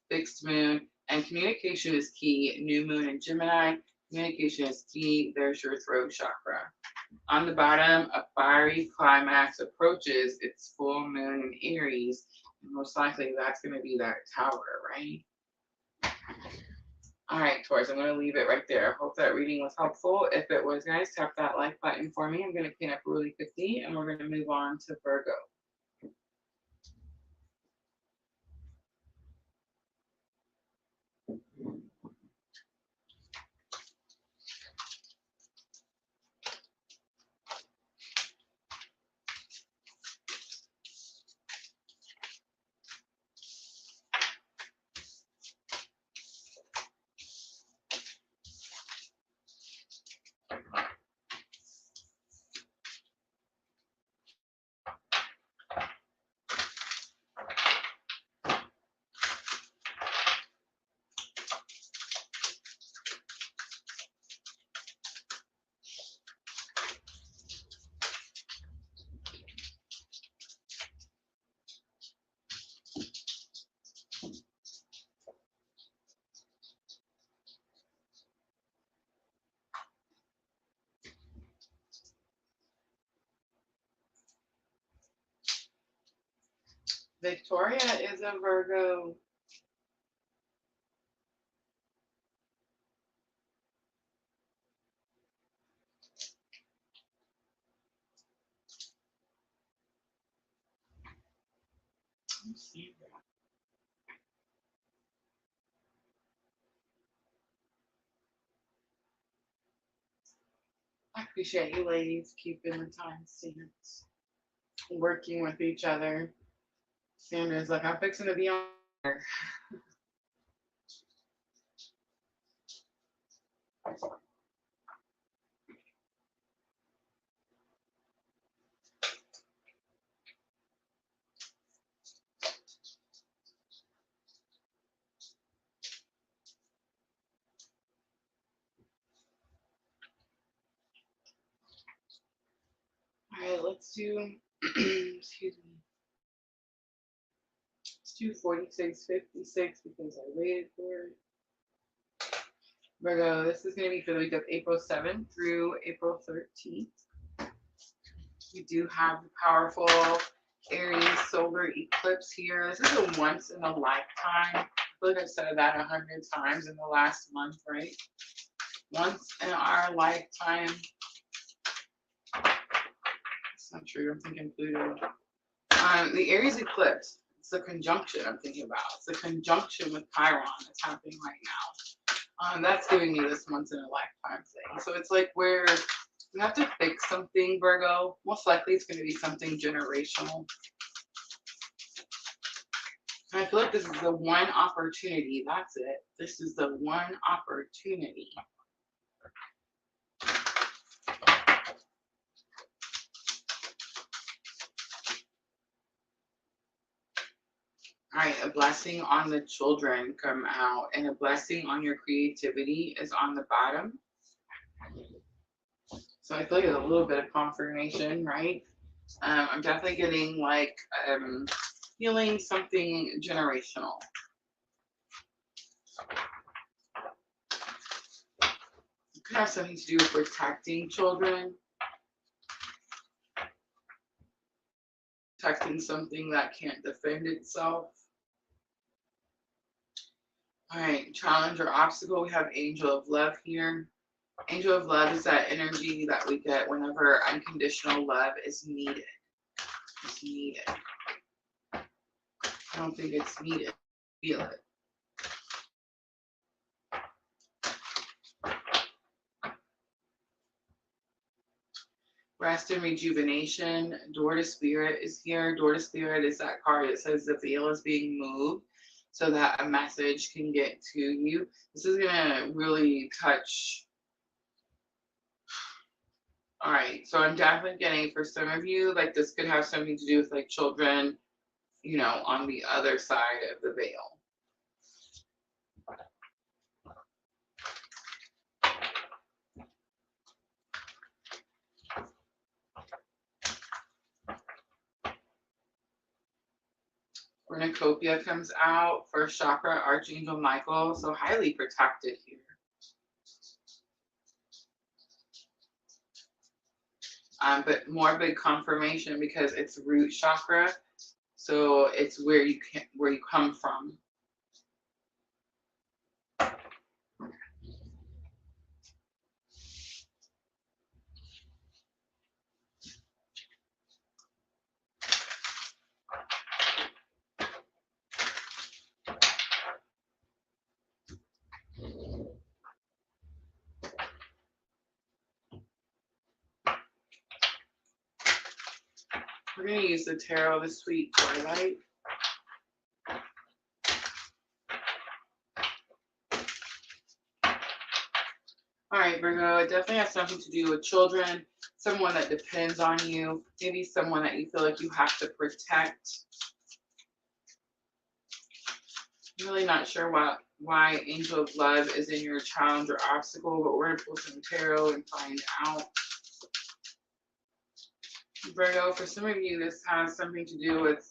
Fixed moon. And communication is key. New moon in Gemini. Communication is key. There's your throat chakra. On the bottom, a fiery climax approaches its full moon in Aries. Most likely that's going to be that tower, right? All right, Taurus, I'm going to leave it right there. I hope that reading was helpful. If it was, guys, tap that like button for me. I'm going to clean up really quickly, and we're going to move on to Virgo. Victoria is a Virgo. Let's see that. I appreciate you ladies keeping the time stamps, working with each other. Sandra's like, I'm fixing to be on there. All right, let's do, excuse me, let's do 4656 because I waited for it. Virgo, this is going to be for the week of April 7th through April 13th. We do have the powerful Aries solar eclipse here. This is a once in a lifetime. I feel like I've said that 100 times in the last month, right? Once in our lifetime. It's not true. I'm thinking Pluto. The Aries eclipse, it's the conjunction I'm thinking about. It's the conjunction with Chiron that's happening right now. That's giving me this once in a lifetime thing. So it's like where you have to fix something, Virgo. Most likely it's going to be something generational. And I feel like this is the one opportunity. That's it. This is the one opportunity. All right, a blessing on the children come out, and a blessing on your creativity is on the bottom. So I feel like it's a little bit of confirmation, right? I'm definitely getting like feeling something generational. It could have something to do with protecting children, protecting something that can't defend itself. All right, challenge or obstacle. We have angel of love here. Angel of love is that energy that we get whenever unconditional love is needed. It's needed. I don't think it's needed. Feel it. Rest and rejuvenation. Door to Spirit is here. Door to Spirit is that card that says the veil is being moved so that a message can get to you. This is going to really touch. All right, so I'm definitely getting, for some of you, like this could have something to do with like children, you know, on the other side of the veil. Cornucopia comes out, first chakra, Archangel Michael, so highly protected here. But more big confirmation because it's root chakra. So it's where you come from. We're going to use the tarot, the Sweet Twilight. All right, Virgo, it definitely has something to do with children, someone that depends on you, maybe someone that you feel like you have to protect. I'm really not sure why Angel of Love is in your challenge or obstacle, but we're going to pull some tarot and find out. Virgo, for some of you, this has something to do with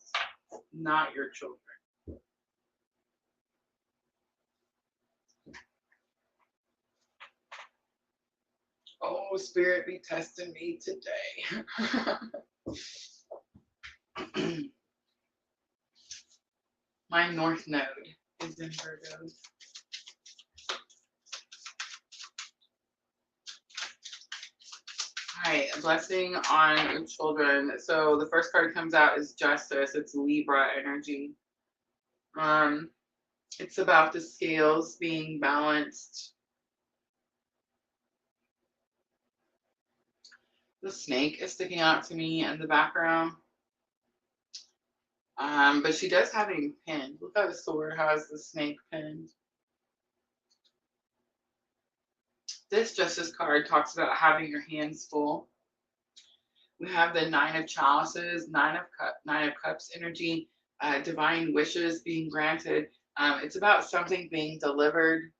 not your children. Oh, Spirit, be testing me today. My North Node is in Virgo. All right, a blessing on your children. So the first card comes out is Justice. It's Libra energy. It's about the scales being balanced. The snake is sticking out to me in the background. But she does have it pinned. Look how the sword has the snake pinned. This Justice card talks about having your hands full. We have the Nine of Chalices, Nine of Cups energy, divine wishes being granted. It's about something being delivered.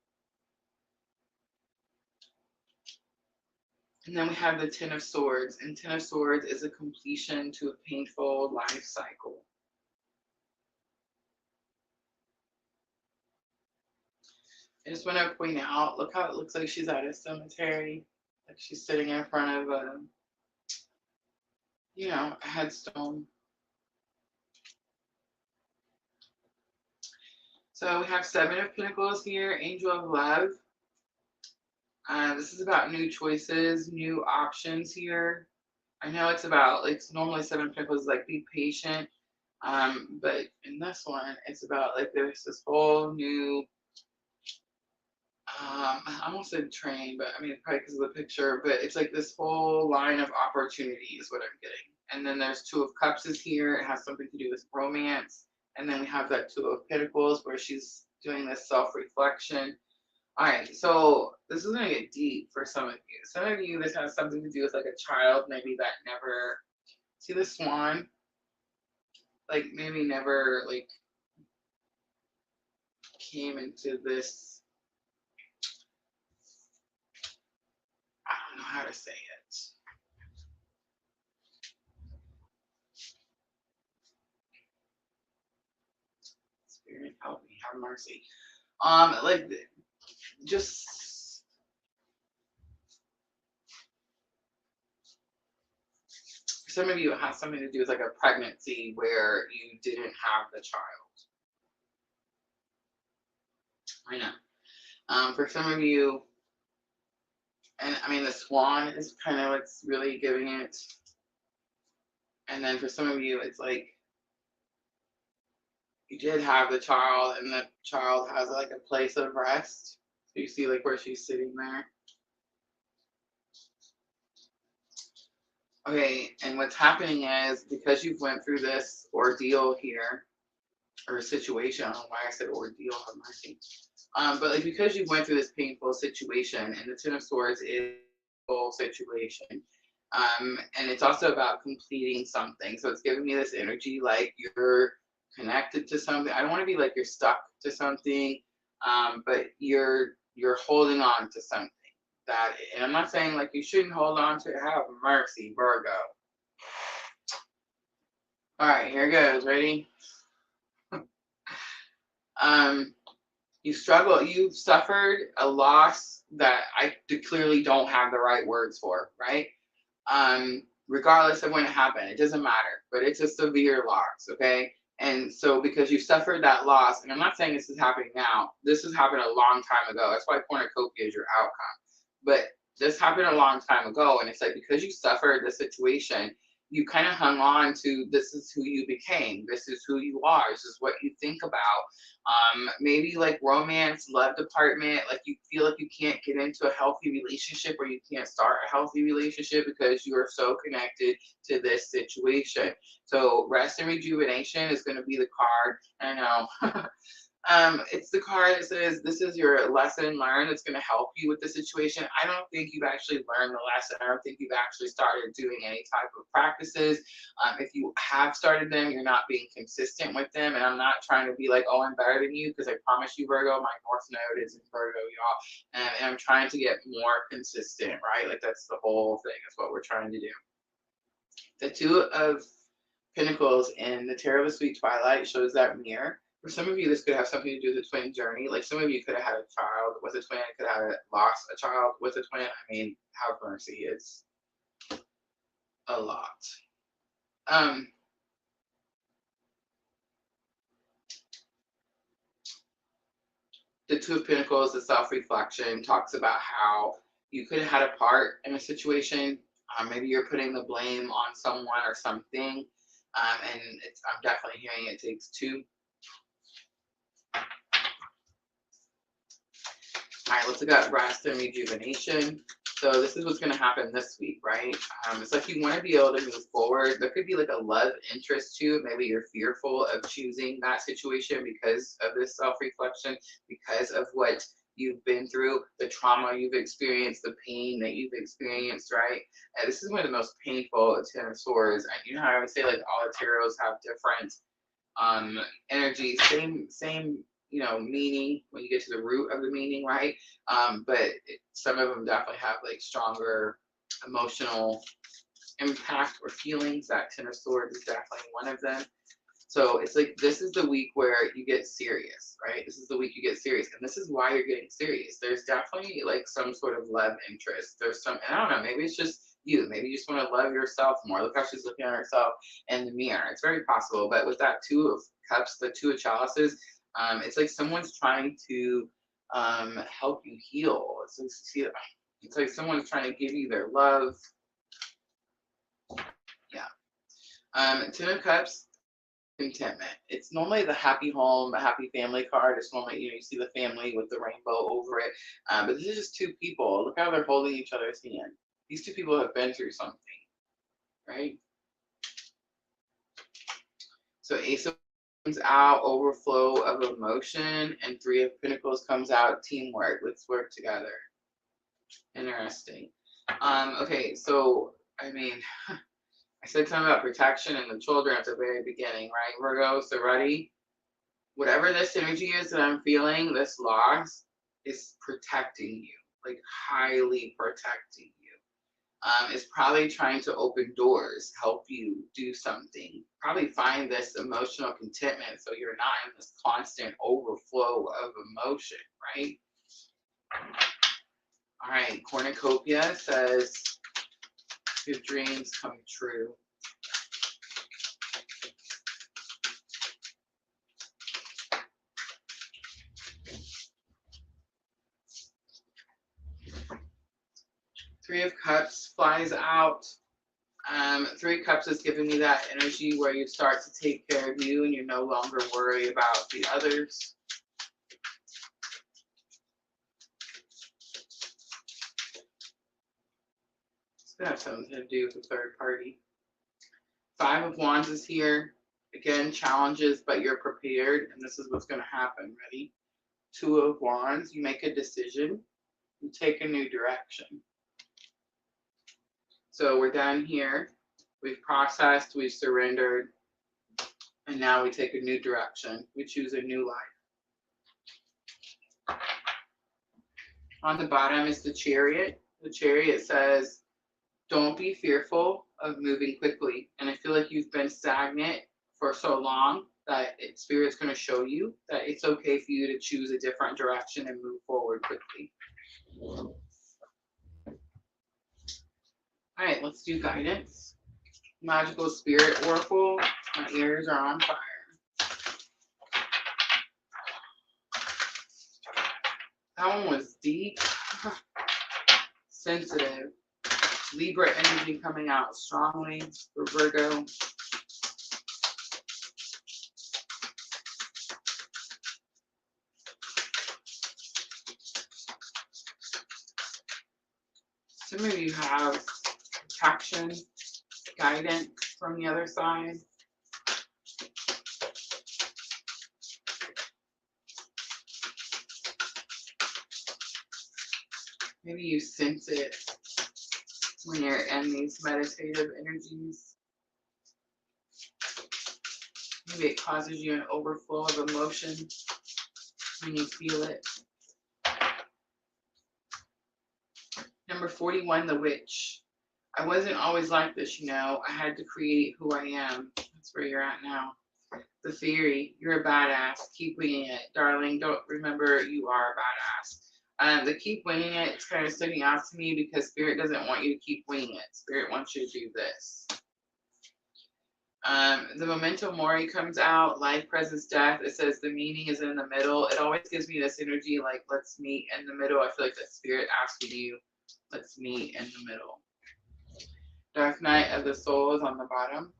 And then we have the Ten of Swords, and Ten of Swords is a completion to a painful life cycle. I just want to point out, look how it looks like she's at a cemetery, like she's sitting in front of a, a headstone. So we have Seven of Pentacles here, Angel of Love. This is about new choices, new options here. I know it's about, like, normally Seven of Pentacles is like be patient, but in this one, it's about like there's this whole new, I almost said train, but I mean probably because of the picture, but it's like this whole line of opportunity is what I'm getting. And then there's Two of Cups is here. It has something to do with romance. And then we have that Two of Pentacles where she's doing this self-reflection. All right, so this is going to get deep for some of you. Some of you, this has something to do with like a child, maybe that never, see the swan? Like maybe never like came into this, I don't know how to say it. Spirit, help me, have mercy. Like just some of you, it has something to do with like a pregnancy where you didn't have the child. I know. For some of you, and I mean the swan is kind of what's really giving it. And then for some of you, it's like you did have the child and the child has like a place of rest. So you see like where she's sitting there. Okay, and what's happening is because you've went through this ordeal here, or situation, I don't know why I said ordeal, have mercy. But like because you went through this painful situation, and the Ten of Swords is a full situation. And it's also about completing something. So it's giving me this energy like you're connected to something. I don't want to be like you're stuck to something, but you're holding on to something. That, and I'm not saying like you shouldn't hold on to it. Have mercy, Virgo. All right, here goes. Ready? You've suffered a loss that I clearly don't have the right words for, right? Regardless of when it happened, it doesn't matter, but it's a severe loss, okay? And so because you suffered that loss, and I'm not saying this is happening now, this has happened a long time ago. That's why cornucopia is your outcome. But this happened a long time ago. And it's like because you suffered the situation, you kind of hung on to this is who you became. This is who you are. This is what you think about. Maybe like romance, love department, like you feel like you can't get into a healthy relationship or you can't start a healthy relationship because you are so connected to this situation. So rest and rejuvenation is going to be the card. I know. It's the card that says this is your lesson learned. It's going to help you with the situation. I don't think you've actually learned the lesson. I don't think you've actually started doing any type of practices. If you have started them, you're not being consistent with them. And I'm not trying to be like, oh, I'm better than you, because I promise you, Virgo, my North Node is in Virgo, y'all. And I'm trying to get more consistent, right? Like that's the whole thing. That's what we're trying to do. The Two of Pentacles in the Tarot of the Sweet Twilight shows that mirror. For some of you, this could have something to do with the twin journey. Like some of you could have had a child with a twin, could have lost a child with a twin. I mean, have mercy, it's a lot. The Two of Pentacles, the self-reflection, talks about how you could have had a part in a situation. Maybe you're putting the blame on someone or something. And I'm definitely hearing it takes two. All right, let's look at rest and rejuvenation. So this is what's going to happen this week, right? It's like you want to be able to move forward. There could be like a love interest too. Maybe you're fearful of choosing that situation because of this self-reflection, because of what you've been through, the trauma you've experienced, the pain that you've experienced, right? And this is one of the most painful Ten of Swords. And you know how I would say like all the tarots have different energies, same meaning when you get to the root of the meaning, right? But some of them definitely have like stronger emotional impact or feelings. That Ten of Swords is definitely one of them. So it's like this is the week where you get serious, right? This is the week you get serious, and this is why you're getting serious. There's definitely like some sort of love interest. There's some, and I don't know, maybe it's just you. Maybe you just want to love yourself more. Look how she's looking at herself in the mirror. It's very possible. But with that Two of Cups, the Two of Chalices, it's like someone's trying to help you heal. It's like someone's trying to give you their love. Yeah. Ten of Cups, contentment. It's normally the happy home, a happy family card. It's normally, you see the family with the rainbow over it. But this is just two people. Look how they're holding each other's hand. These two people have been through something, right? So Ace of comes out, overflow of emotion, and Three of Pentacles comes out, teamwork. Let's work together. Interesting. Okay, so I mean, I said something about protection and the children at the very beginning, right, Virgo? So ready? Whatever this energy is that I'm feeling, this loss is protecting you, like highly protecting you. Is probably trying to open doors, help you do something, probably find this emotional contentment so you're not in this constant overflow of emotion, right? All right, Cornucopia says your dreams come true. Three of Cups flies out. Three of Cups is giving me that energy where you start to take care of you and you no longer worry about the others. It's going to have something to do with the third party. Five of Wands is here. Again, challenges, but you're prepared, and this is what's going to happen. Ready? Two of Wands, you make a decision, you take a new direction. So we're done here. We've processed, we've surrendered, and now we take a new direction. We choose a new life. On the bottom is the Chariot. The Chariot says, don't be fearful of moving quickly. And I feel like you've been stagnant for so long that Spirit's going to show you that it's okay for you to choose a different direction and move forward quickly. All right, let's do guidance. Magical Spirit Oracle. My ears are on fire. That one was deep, sensitive. Libra energy coming out strongly for Virgo. Some of you have protection, guidance from the other side. Maybe you sense it when you're in these meditative energies. Maybe it causes you an overflow of emotion when you feel it. Number 41, the witch. I wasn't always like this, you know. I had to create who I am. That's where you're at now. The theory, you're a badass. Keep winging it, darling. Don't remember you are a badass. The keep winging it, it's kind of sticking out to me because Spirit doesn't want you to keep winging it. Spirit wants you to do this. The memento mori comes out, life, presence, death. It says the meaning is in the middle. It always gives me this energy like, let's meet in the middle. I feel like that Spirit asking you, let's meet in the middle. Dark night of the soul is on the bottom.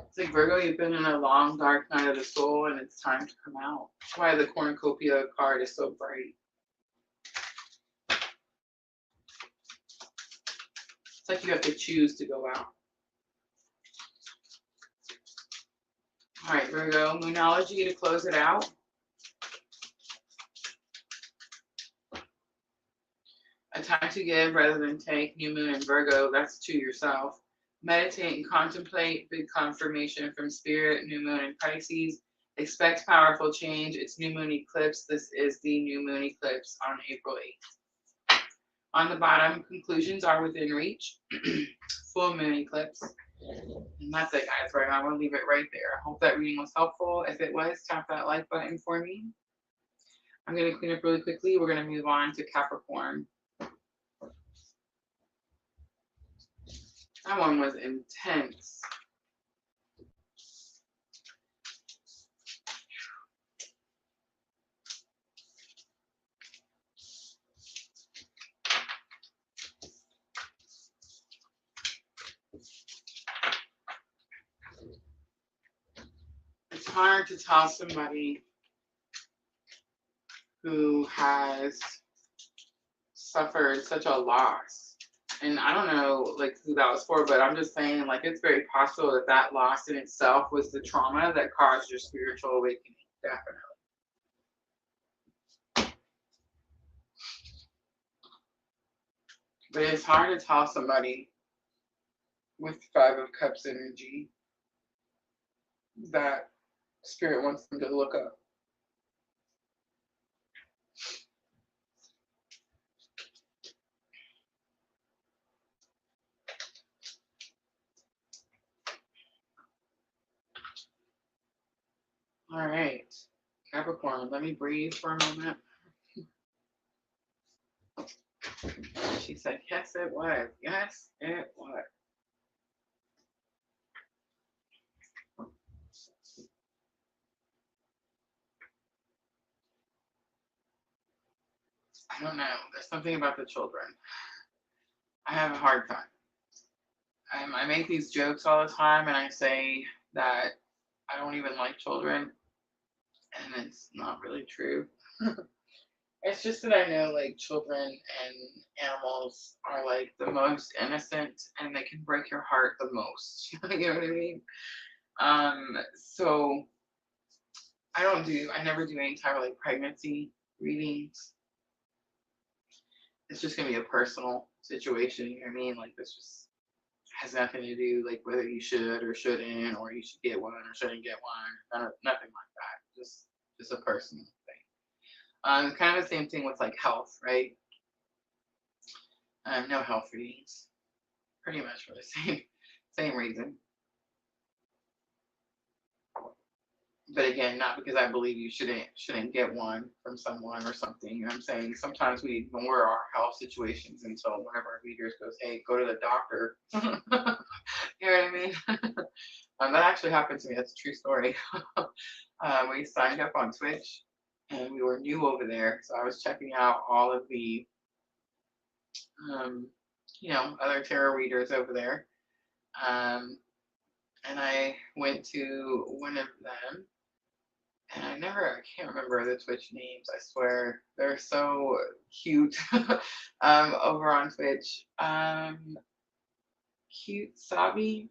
It's like Virgo, you've been in a long dark night of the soul and it's time to come out. That's why the cornucopia card is so bright. It's like you have to choose to go out. All right, Virgo, Moonology to close it out. A time to give rather than take, new moon in Virgo, that's to yourself. Meditate and contemplate, big confirmation from Spirit, new moon in Pisces. Expect powerful change. It's new moon eclipse. This is the new moon eclipse on April 8th. On the bottom, conclusions are within reach. Full moon eclipse. And that's it, guys. Right now, I'm going to leave it right there. I hope that reading was helpful. If it was, tap that like button for me. I'm going to clean up really quickly. We're going to move on to Capricorn. That one was intense. It's hard to tell somebody who has suffered such a loss. And I don't know like who that was for, but I'm just saying like it's very possible that that loss in itself was the trauma that caused your spiritual awakening. Definitely. But it's hard to tell somebody with 5 of Cups energy that Spirit wants them to look up. All right, Capricorn, let me breathe for a moment. She said, yes, it was. Yes, it was. I don't know. There's something about the children. I have a hard time. I make these jokes all the time and I say that I don't even like children. And it's not really true. It's just that I know like children and animals are like the most innocent and they can break your heart the most. You know what I mean? So I never do any type of like pregnancy readings. It's just gonna be a personal situation, you know what I mean? Like this just has nothing to do like whether you should or shouldn't, or you should get one or shouldn't get one, nothing like that. Just a personal thing. Kind of the same thing with like health, right? No health readings, pretty much for the same reason. But again, not because I believe you shouldn't get one from someone or something. You know what I'm saying? Sometimes we ignore our health situations until one of our readers goes, hey, go to the doctor. You know what I mean? That actually happened to me. That's a true story. We signed up on Twitch and we were new over there. So I was checking out all of the, um, other tarot readers over there. Um, and I went to one of them, and I can't remember the Twitch names. I swear they're so cute. Over on Twitch, cute Sabi.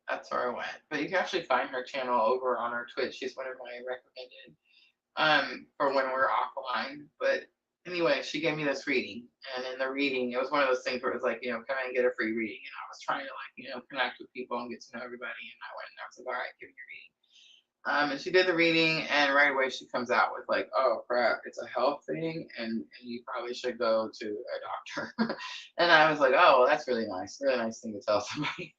That's where I went. But you can actually find her channel over on her Twitch. She's one of my recommended for when we're offline. But anyway, she gave me this reading, and in the reading, it was one of those things where it was like, come and get a free reading. And I was trying to connect with people and get to know everybody. And I went and I was like, all right, give me your reading. And she did the reading, and right away she comes out with like, oh crap, it's a health thing, and you probably should go to a doctor. And I was like, oh, well, that's really nice thing to tell somebody.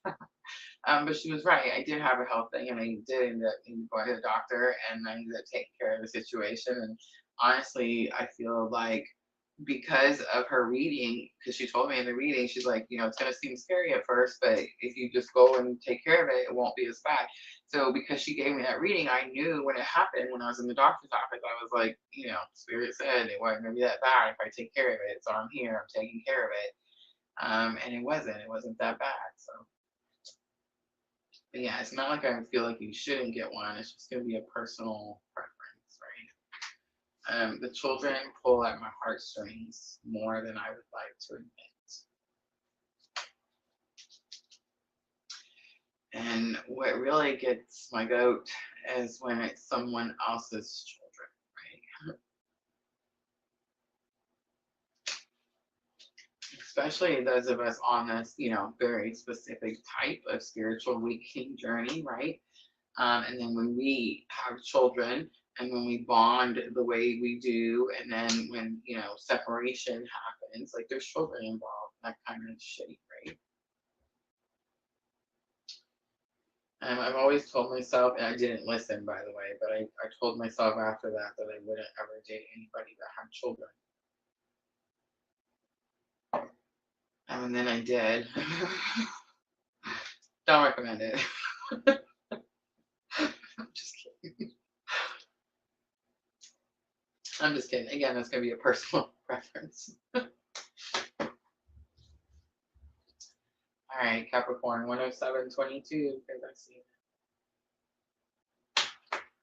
But she was right. I did have a health thing, and I did end up going to the doctor, and I ended up taking care of the situation. And honestly, I feel like because of her reading, because she told me in the reading, she's like, it's going to seem scary at first, but if you just go and take care of it, it won't be as bad. So because she gave me that reading, I knew when it happened, when I was in the doctor's office, I was like, Spirit said it wasn't going to be that bad if I take care of it. So I'm here, I'm taking care of it. And it wasn't that bad. So, but yeah, it's not like I feel like you shouldn't get one. It's just going to be a personal preference, right? The children pull at my heartstrings more than I would like to admit. And what really gets my goat is when it's someone else's children, right? Especially those of us on this, very specific type of spiritual awakening journey, right? And then when we have children, and when we bond the way we do, and then when separation happens, like there's children involved, that kind of shitty, right? I've always told myself, and I didn't listen, by the way, but I told myself after that I wouldn't ever date anybody that had children. And then I did. Don't recommend it. I'm just kidding. I'm just kidding. Again, that's going to be a personal preference. All right, Capricorn, 10722, because I see it.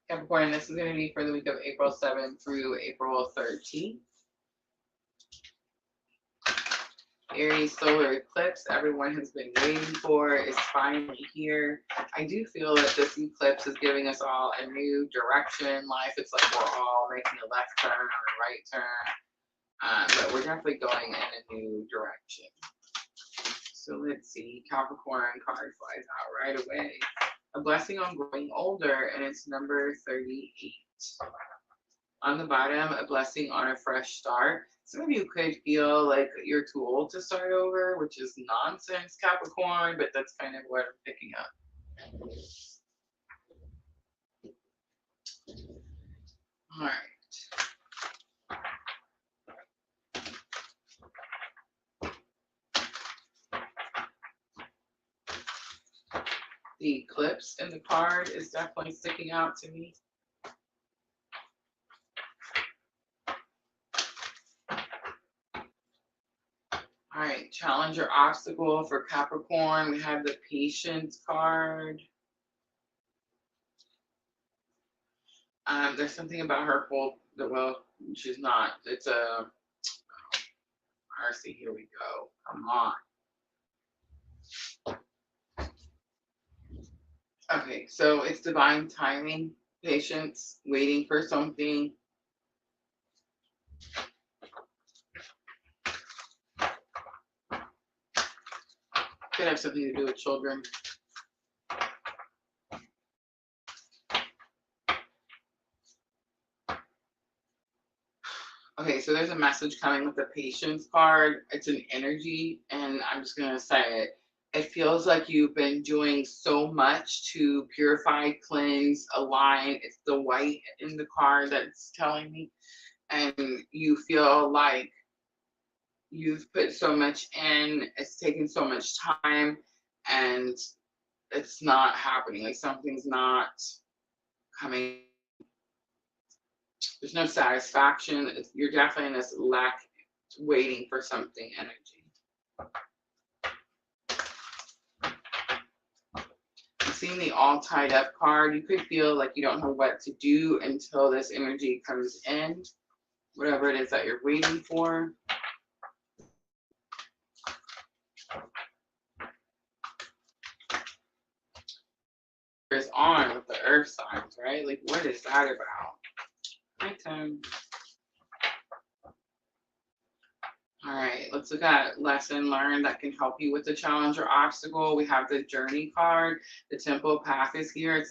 Capricorn, this is going to be for the week of April 7th through April 13th. Aries solar eclipse, everyone has been waiting for, is finally here. I do feel that this eclipse is giving us all a new direction in life. It's like we're all making a left turn or a right turn, but we're definitely going in a new direction. So let's see, Capricorn card flies out right away. A blessing on growing older, and it's number 38. On the bottom, a blessing on a fresh start. Some of you could feel like you're too old to start over, which is nonsense, Capricorn, but that's kind of what I'm picking up. All right. The eclipse in the card is definitely sticking out to me. All right, challenge or obstacle for Capricorn. We have the patience card. There's something about her well, she's not. It's a Mercy. Here we go. Come on. Okay, so it's divine timing, patience, waiting for something. Could have something to do with children. Okay, so there's a message coming with the patience card. It's an energy, and I'm just going to say it. It feels like you've been doing so much to purify, cleanse, align. It's the white in the card that's telling me. And you feel like you've put so much in, it's taken so much time, and it's not happening. Like something's not coming. There's no satisfaction. You're definitely in this lack, waiting for something energy. I'm seeing the all tied up card. You could feel like you don't know what to do until this energy comes in, whatever it is that you're waiting for. There's on with the earth signs, right? Like, what is that about? Hi, Tim. All right, let's look at lesson learned that can help you with the challenge or obstacle. We have the journey card. The temple path is here. It's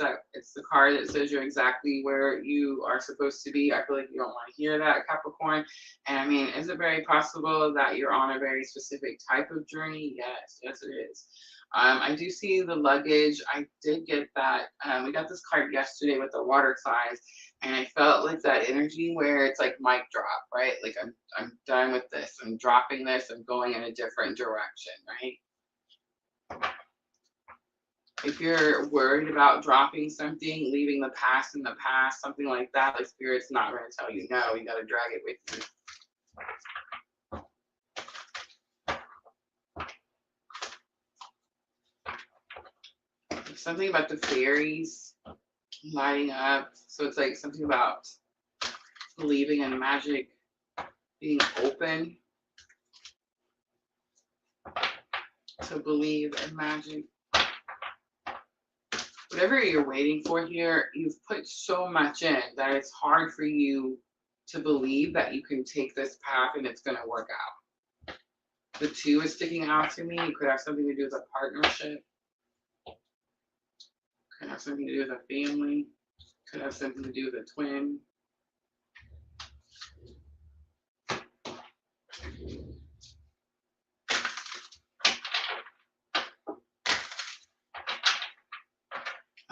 the card that says you're exactly where you are supposed to be. I feel like you don't want to hear that, Capricorn. And I mean, is it very possible that you're on a very specific type of journey? Yes, yes it is. I do see the luggage. I did get that. We got this card yesterday with the water signs, and I felt like that energy where it's like mic drop, right? Like I'm done with this. I'm dropping this. I'm going in a different direction, right? If you're worried about dropping something, leaving the past in the past, something like that, like Spirit's not going to tell you no. You got to drag it with you. Something about the fairies lighting up. So it's like something about believing in magic, being open to believe in magic. Whatever you're waiting for here, you've put so much in that it's hard for you to believe that you can take this path and it's going to work out. The 2 is sticking out to me. It could have something to do with a partnership. Could have something to do with a family. Could have something to do with a twin.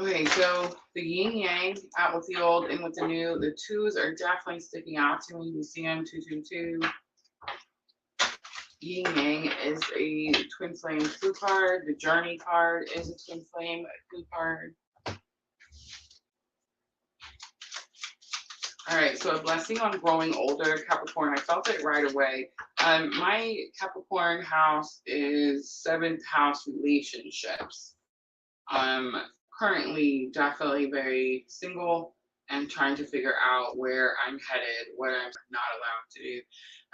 Okay, so the yin yang, out with the old, in with the new. The 2s are definitely sticking out to me. You see them, 2, 2, 2. Yin yang is a twin flame clue card. The journey card is a twin flame clue card. All right, so a blessing on growing older, Capricorn. I felt it right away. My Capricorn house is 7th house relationships. Currently definitely very single and trying to figure out where I'm headed, what I'm not allowed to do.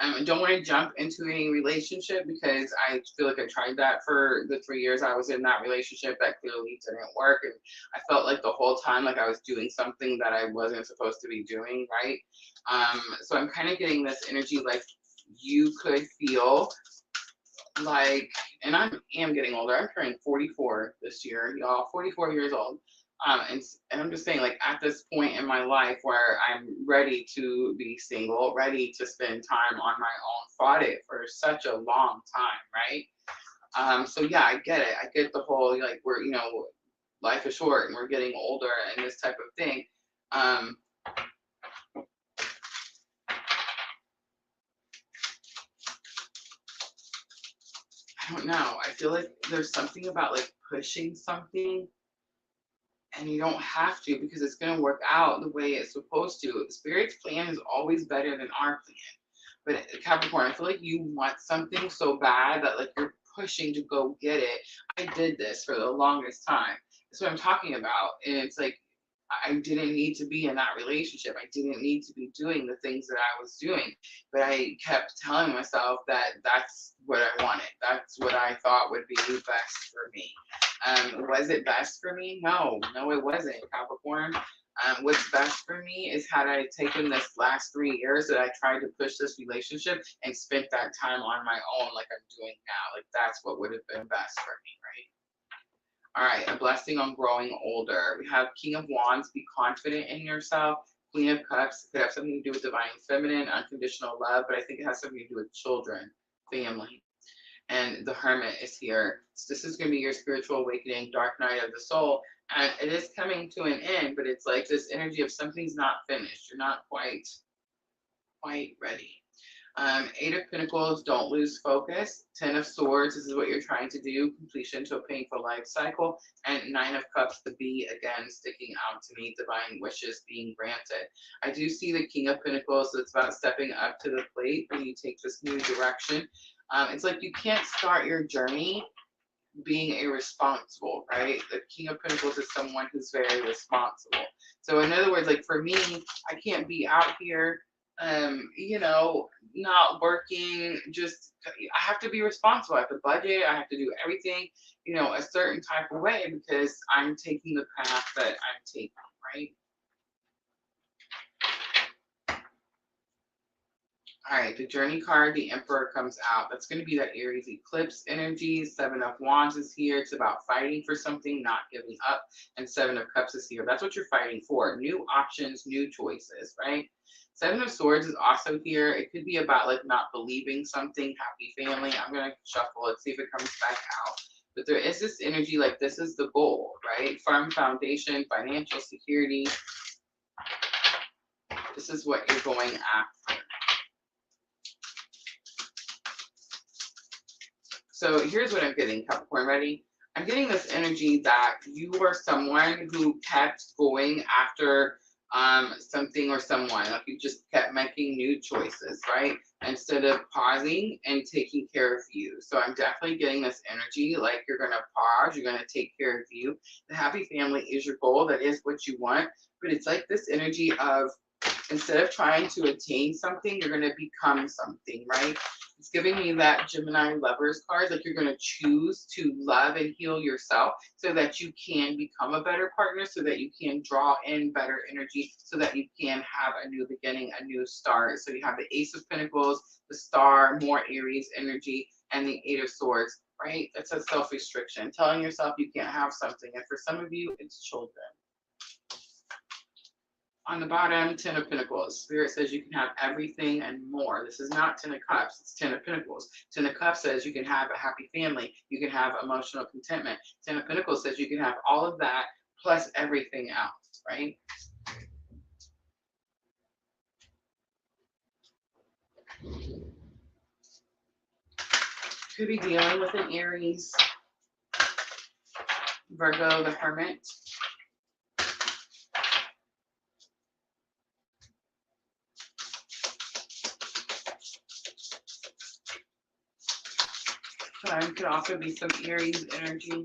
I don't want to jump into any relationship because I feel like I tried that for the 3 years I was in that relationship. That clearly didn't work, and I felt like the whole time like I was doing something that I wasn't supposed to be doing, right? So I'm kind of getting this energy like you could feel like, and I am getting older. I'm turning 44 this year, y'all. 44 years old. And I'm just saying, like, at this point in my life where I'm ready to be single, ready to spend time on my own, fought it for such a long time, right? So yeah, I get it. I get the whole, like, we're, life is short and we're getting older and this type of thing. I don't know. I feel like there's something about like pushing something, and you don't have to because it's going to work out the way it's supposed to. Spirit's plan is always better than our plan. But Capricorn, I feel like you want something so bad that like you're pushing to go get it. I did this for the longest time. That's what I'm talking about. And it's like I didn't need to be in that relationship. I didn't need to be doing the things that I was doing. But I kept telling myself that that's what I wanted. That's what I thought would be best for me. Was it best for me? No, it wasn't, Capricorn. What's best for me is had I taken this last 3 years that I tried to push this relationship and spent that time on my own like I'm doing now. Like that's what would have been best for me, right? All right, a blessing on growing older. We have King of Wands, be confident in yourself. Queen of Cups, could have something to do with divine feminine, unconditional love, but I think it has something to do with children, family. And the Hermit is here. So this is going to be your spiritual awakening, dark night of the soul. And it is coming to an end, but it's like this energy of something's not finished. You're not quite ready. Eight of Pentacles, don't lose focus. 10 of Swords, this is what you're trying to do, completion to a painful life cycle. And 9 of Cups, the bee, again, sticking out to me, divine wishes being granted. I do see the King of Pentacles, so it's about stepping up to the plate when you take this new direction. It's like you can't start your journey being irresponsible, right? The King of Pentacles is someone who's very responsible. So in other words, like for me, I can't be out here, you know, not working, just, I have to be responsible. I have to budget, I have to do everything, you know, a certain type of way because I'm taking the path that I'm taking, right? All right, the Journey card, the Emperor comes out. That's going to be that Aries eclipse energy. 7 of Wands is here. It's about fighting for something, not giving up. And 7 of Cups is here. That's what you're fighting for. New options, new choices, right? 7 of Swords is also here. It could be about like not believing something, happy family. I'm going to shuffle it, see if it comes back out. But there is this energy like this is the goal, right? Firm foundation, financial security. This is what you're going after. So here's what I'm getting, Capricorn, ready? I'm getting this energy that you are someone who kept going after something or someone. Like you just kept making new choices, right? Instead of pausing and taking care of you. So I'm definitely getting this energy like you're going to pause, you're going to take care of you. The happy family is your goal. That is what you want. But it's like this energy of instead of trying to attain something, you're going to become something, right? It's giving me that Gemini lovers card, like you're going to choose to love and heal yourself so that you can become a better partner, so that you can draw in better energy, so that you can have a new beginning, a new start. So you have the Ace of Pentacles, the Star, more Aries energy, and the Eight of Swords, right? It's a self-restriction, telling yourself you can't have something. And for some of you, it's children. On the bottom, 10 of Pentacles. Spirit says you can have everything and more. This is not 10 of Cups, it's 10 of Pentacles. 10 of Cups says you can have a happy family, you can have emotional contentment. 10 of Pentacles says you can have all of that plus everything else, right? Could be dealing with an Aries, Virgo, the Hermit. Could also be some Aries energy.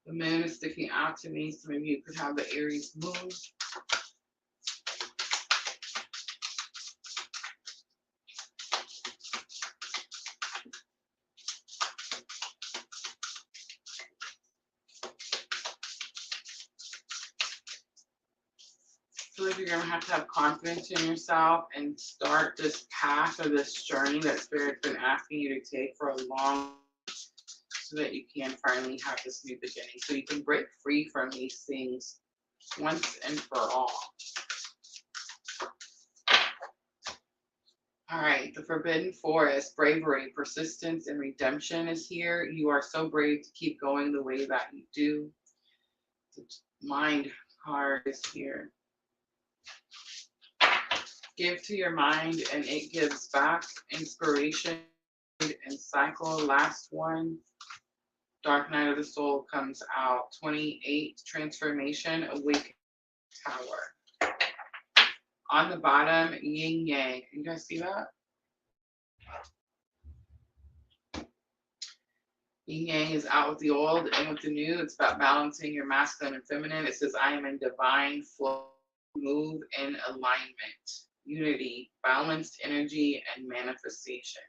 The moon is sticking out to me. Some of you could have the Aries moon. So if you're going to have confidence in yourself and start this path or this journey that Spirit's been asking you to take for a long, so that you can finally have this new beginning. So you can break free from these things once and for all. All right, the Forbidden Forest, bravery, persistence, and redemption is here. You are so brave to keep going the way that you do. The Mind card is here. Give to your mind and it gives back. Inspiration and cycle. Last one. Dark Night of the Soul comes out. 28. Transformation. Awakening Tower. On the bottom, Yin Yang. You guys see that? Yin Yang is out with the old and with the new. It's about balancing your masculine and feminine. It says, I am in divine flow. Move in alignment. Unity, balanced energy, and manifestation.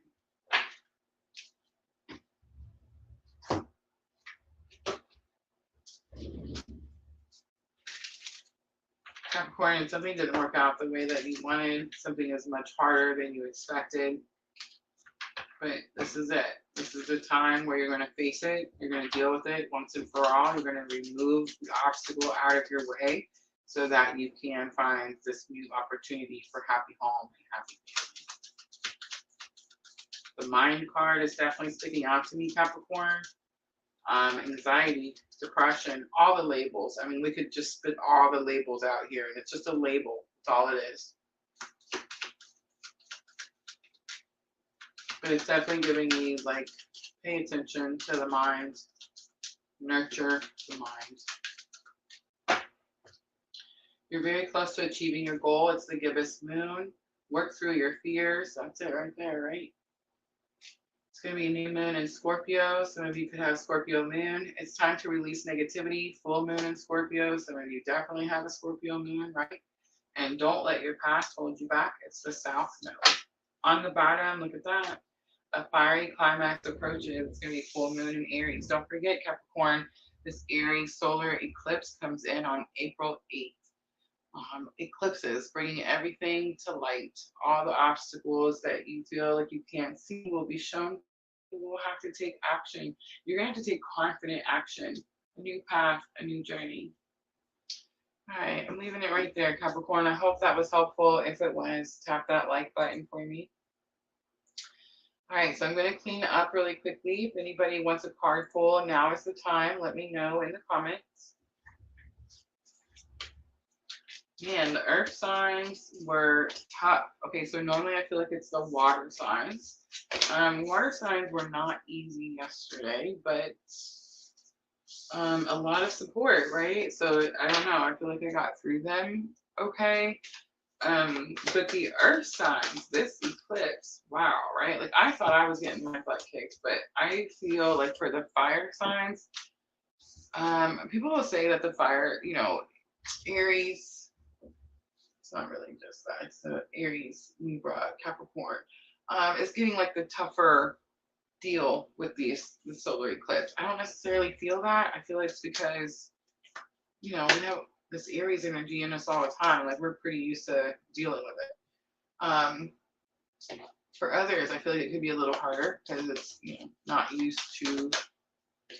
Capricorn, if something didn't work out the way that you wanted, something is much harder than you expected. But this is it. This is the time where you're going to face it. You're going to deal with it once and for all. You're going to remove the obstacle out of your way so that you can find this new opportunity for happy home and happy family. The Mind card is definitely sticking out to me, Capricorn. anxiety, depression, all the labels. I mean, we could just spit all the labels out here, and it's just a label. That's all it is. But it's definitely giving me, like, pay attention to the mind, nurture the mind. You're very close to achieving your goal. It's the gibbous moon. Work through your fears. That's it right there, right? It's going to be a new moon in Scorpio. Some of you could have Scorpio moon. It's time to release negativity. Full moon in Scorpio. Some of you definitely have a Scorpio moon, right? And don't let your past hold you back. It's the South Node. On the bottom, look at that. A fiery climax approaches. It's going to be full moon in Aries. Don't forget, Capricorn, this Aries solar eclipse comes in on April 8th. Eclipses, bringing everything to light. All the obstacles that you feel like you can't see will be shown. You will have to take action. You're going to have to take confident action. A new path, a new journey. All right, I'm leaving it right there, Capricorn. I hope that was helpful. If it was, tap that like button for me. All right, so I'm going to clean up really quickly. If anybody wants a card pull, now is the time. Let me know in the comments. Man, the earth signs were tough. Okay, so normally I feel like it's the water signs. Water signs were not easy yesterday, but a lot of support, right? So I don't know. I feel like I got through them okay. But the earth signs, this eclipse, wow, right? Like I thought I was getting my butt kicked, but I feel like for the fire signs, people will say that the fire, you know, Aries, it's not really just that, it's the Aries, Libra, Capricorn. It's getting like the tougher deal with the solar eclipse. I don't necessarily feel that. I feel like it's because, you know, we have this Aries energy in us all the time. Like we're pretty used to dealing with it. For others, I feel like it could be a little harder because it's, you know, not used to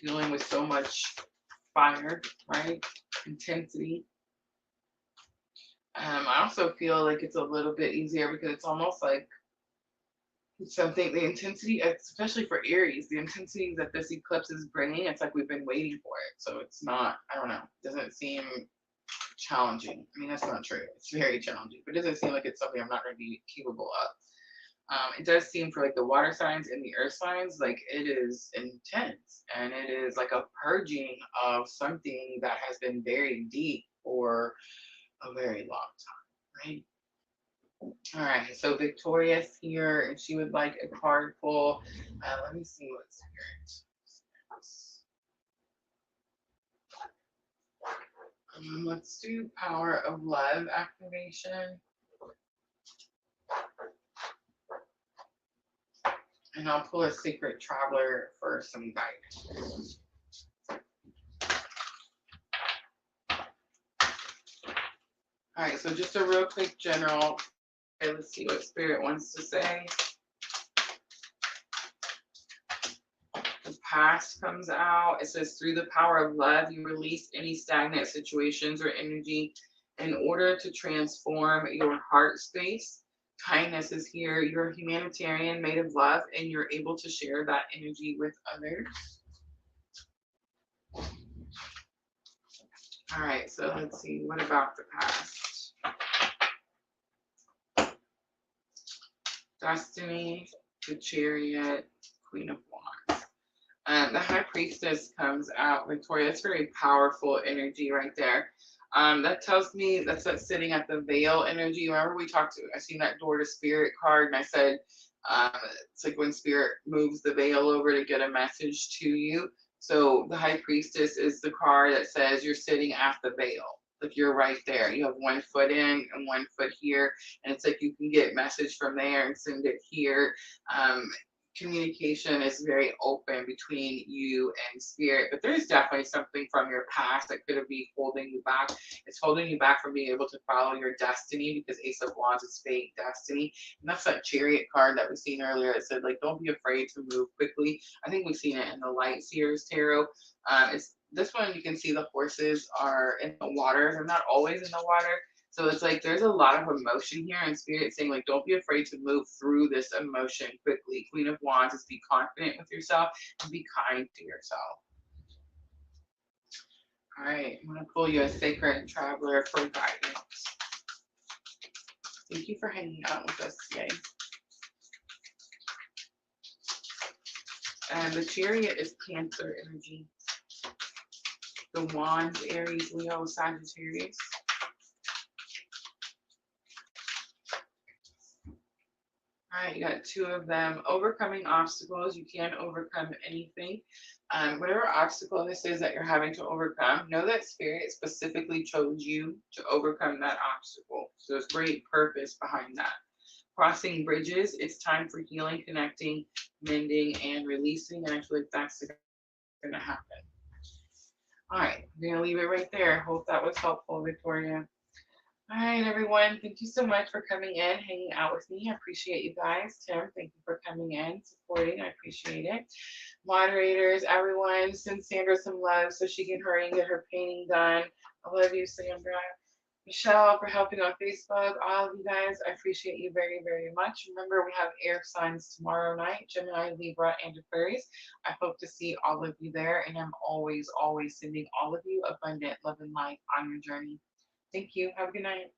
dealing with so much fire, right? Intensity. I also feel like it's a little bit easier because it's almost like something, the intensity, especially for Aries, the intensity that this eclipse is bringing, it's like we've been waiting for it. So it's not, I don't know, doesn't seem challenging. I mean, that's not true. It's very challenging, but it doesn't seem like it's something I'm not going to be capable of. It does seem for like the water signs and the earth signs, like it is intense and it is like a purging of something that has been buried deep for a very long time, right? All right, so Victoria's here and she would like a card pull. Let me see what spirit says. Let's do Power of Love activation. And I'll pull a Secret Traveler for some guidance. All right, so just a real quick general. Okay, let's see what Spirit wants to say. The past comes out. It says, through the power of love, you release any stagnant situations or energy in order to transform your heart space. Kindness is here. You're a humanitarian made of love, and you're able to share that energy with others. All right, so let's see. What about the past? Destiny, the Chariot, Queen of Wands. The High Priestess comes out, Victoria. It's very powerful energy right there. That tells me that's that sitting at the veil energy. Remember we talked to, I seen that door to spirit card and I said, it's like when spirit moves the veil over to get a message to you. So the High Priestess is the card that says you're sitting at the veil. Like you're right there. You have one foot in and one foot here. And it's like you can get message from there and send it here. Communication is very open between you and spirit, but there's definitely something from your past that could be holding you back. It's holding you back from being able to follow your destiny because Ace of Wands is fate, destiny. And that's that Chariot card that we've seen earlier. It said, like, don't be afraid to move quickly. I think we've seen it in the Light Seers Tarot. It's this one, you can see the horses are in the water. They're not always in the water. So it's like there's a lot of emotion here, and spirit saying, like, don't be afraid to move through this emotion quickly. Queen of Wands is be confident with yourself and be kind to yourself. All right, I'm going to pull you a sacred traveler for guidance. Thank you for hanging out with us today. And the chariot is Cancer energy. The wands, Aries, Leo, Sagittarius. All right, you got two of them. Overcoming obstacles. You can overcome anything. Whatever obstacle this is that you're having to overcome, know that Spirit specifically chose you to overcome that obstacle. So there's great purpose behind that. Crossing bridges. It's time for healing, connecting, mending, and releasing. And I feel like that's going to happen. All right, I'm going to leave it right there. Hope that was helpful, Victoria. All right, everyone. Thank you so much for coming in, hanging out with me. I appreciate you guys. Tim, thank you for coming in, supporting. I appreciate it. Moderators, everyone, send Sandra some love so she can hurry and get her painting done. I love you, Sandra. Michelle, for helping on Facebook. All of you guys, I appreciate you very, very much. Remember, we have air signs tomorrow night, Gemini, Libra, and Aquarius. I hope to see all of you there, and I'm always, always sending all of you abundant love and light on your journey. Thank you. Have a good night.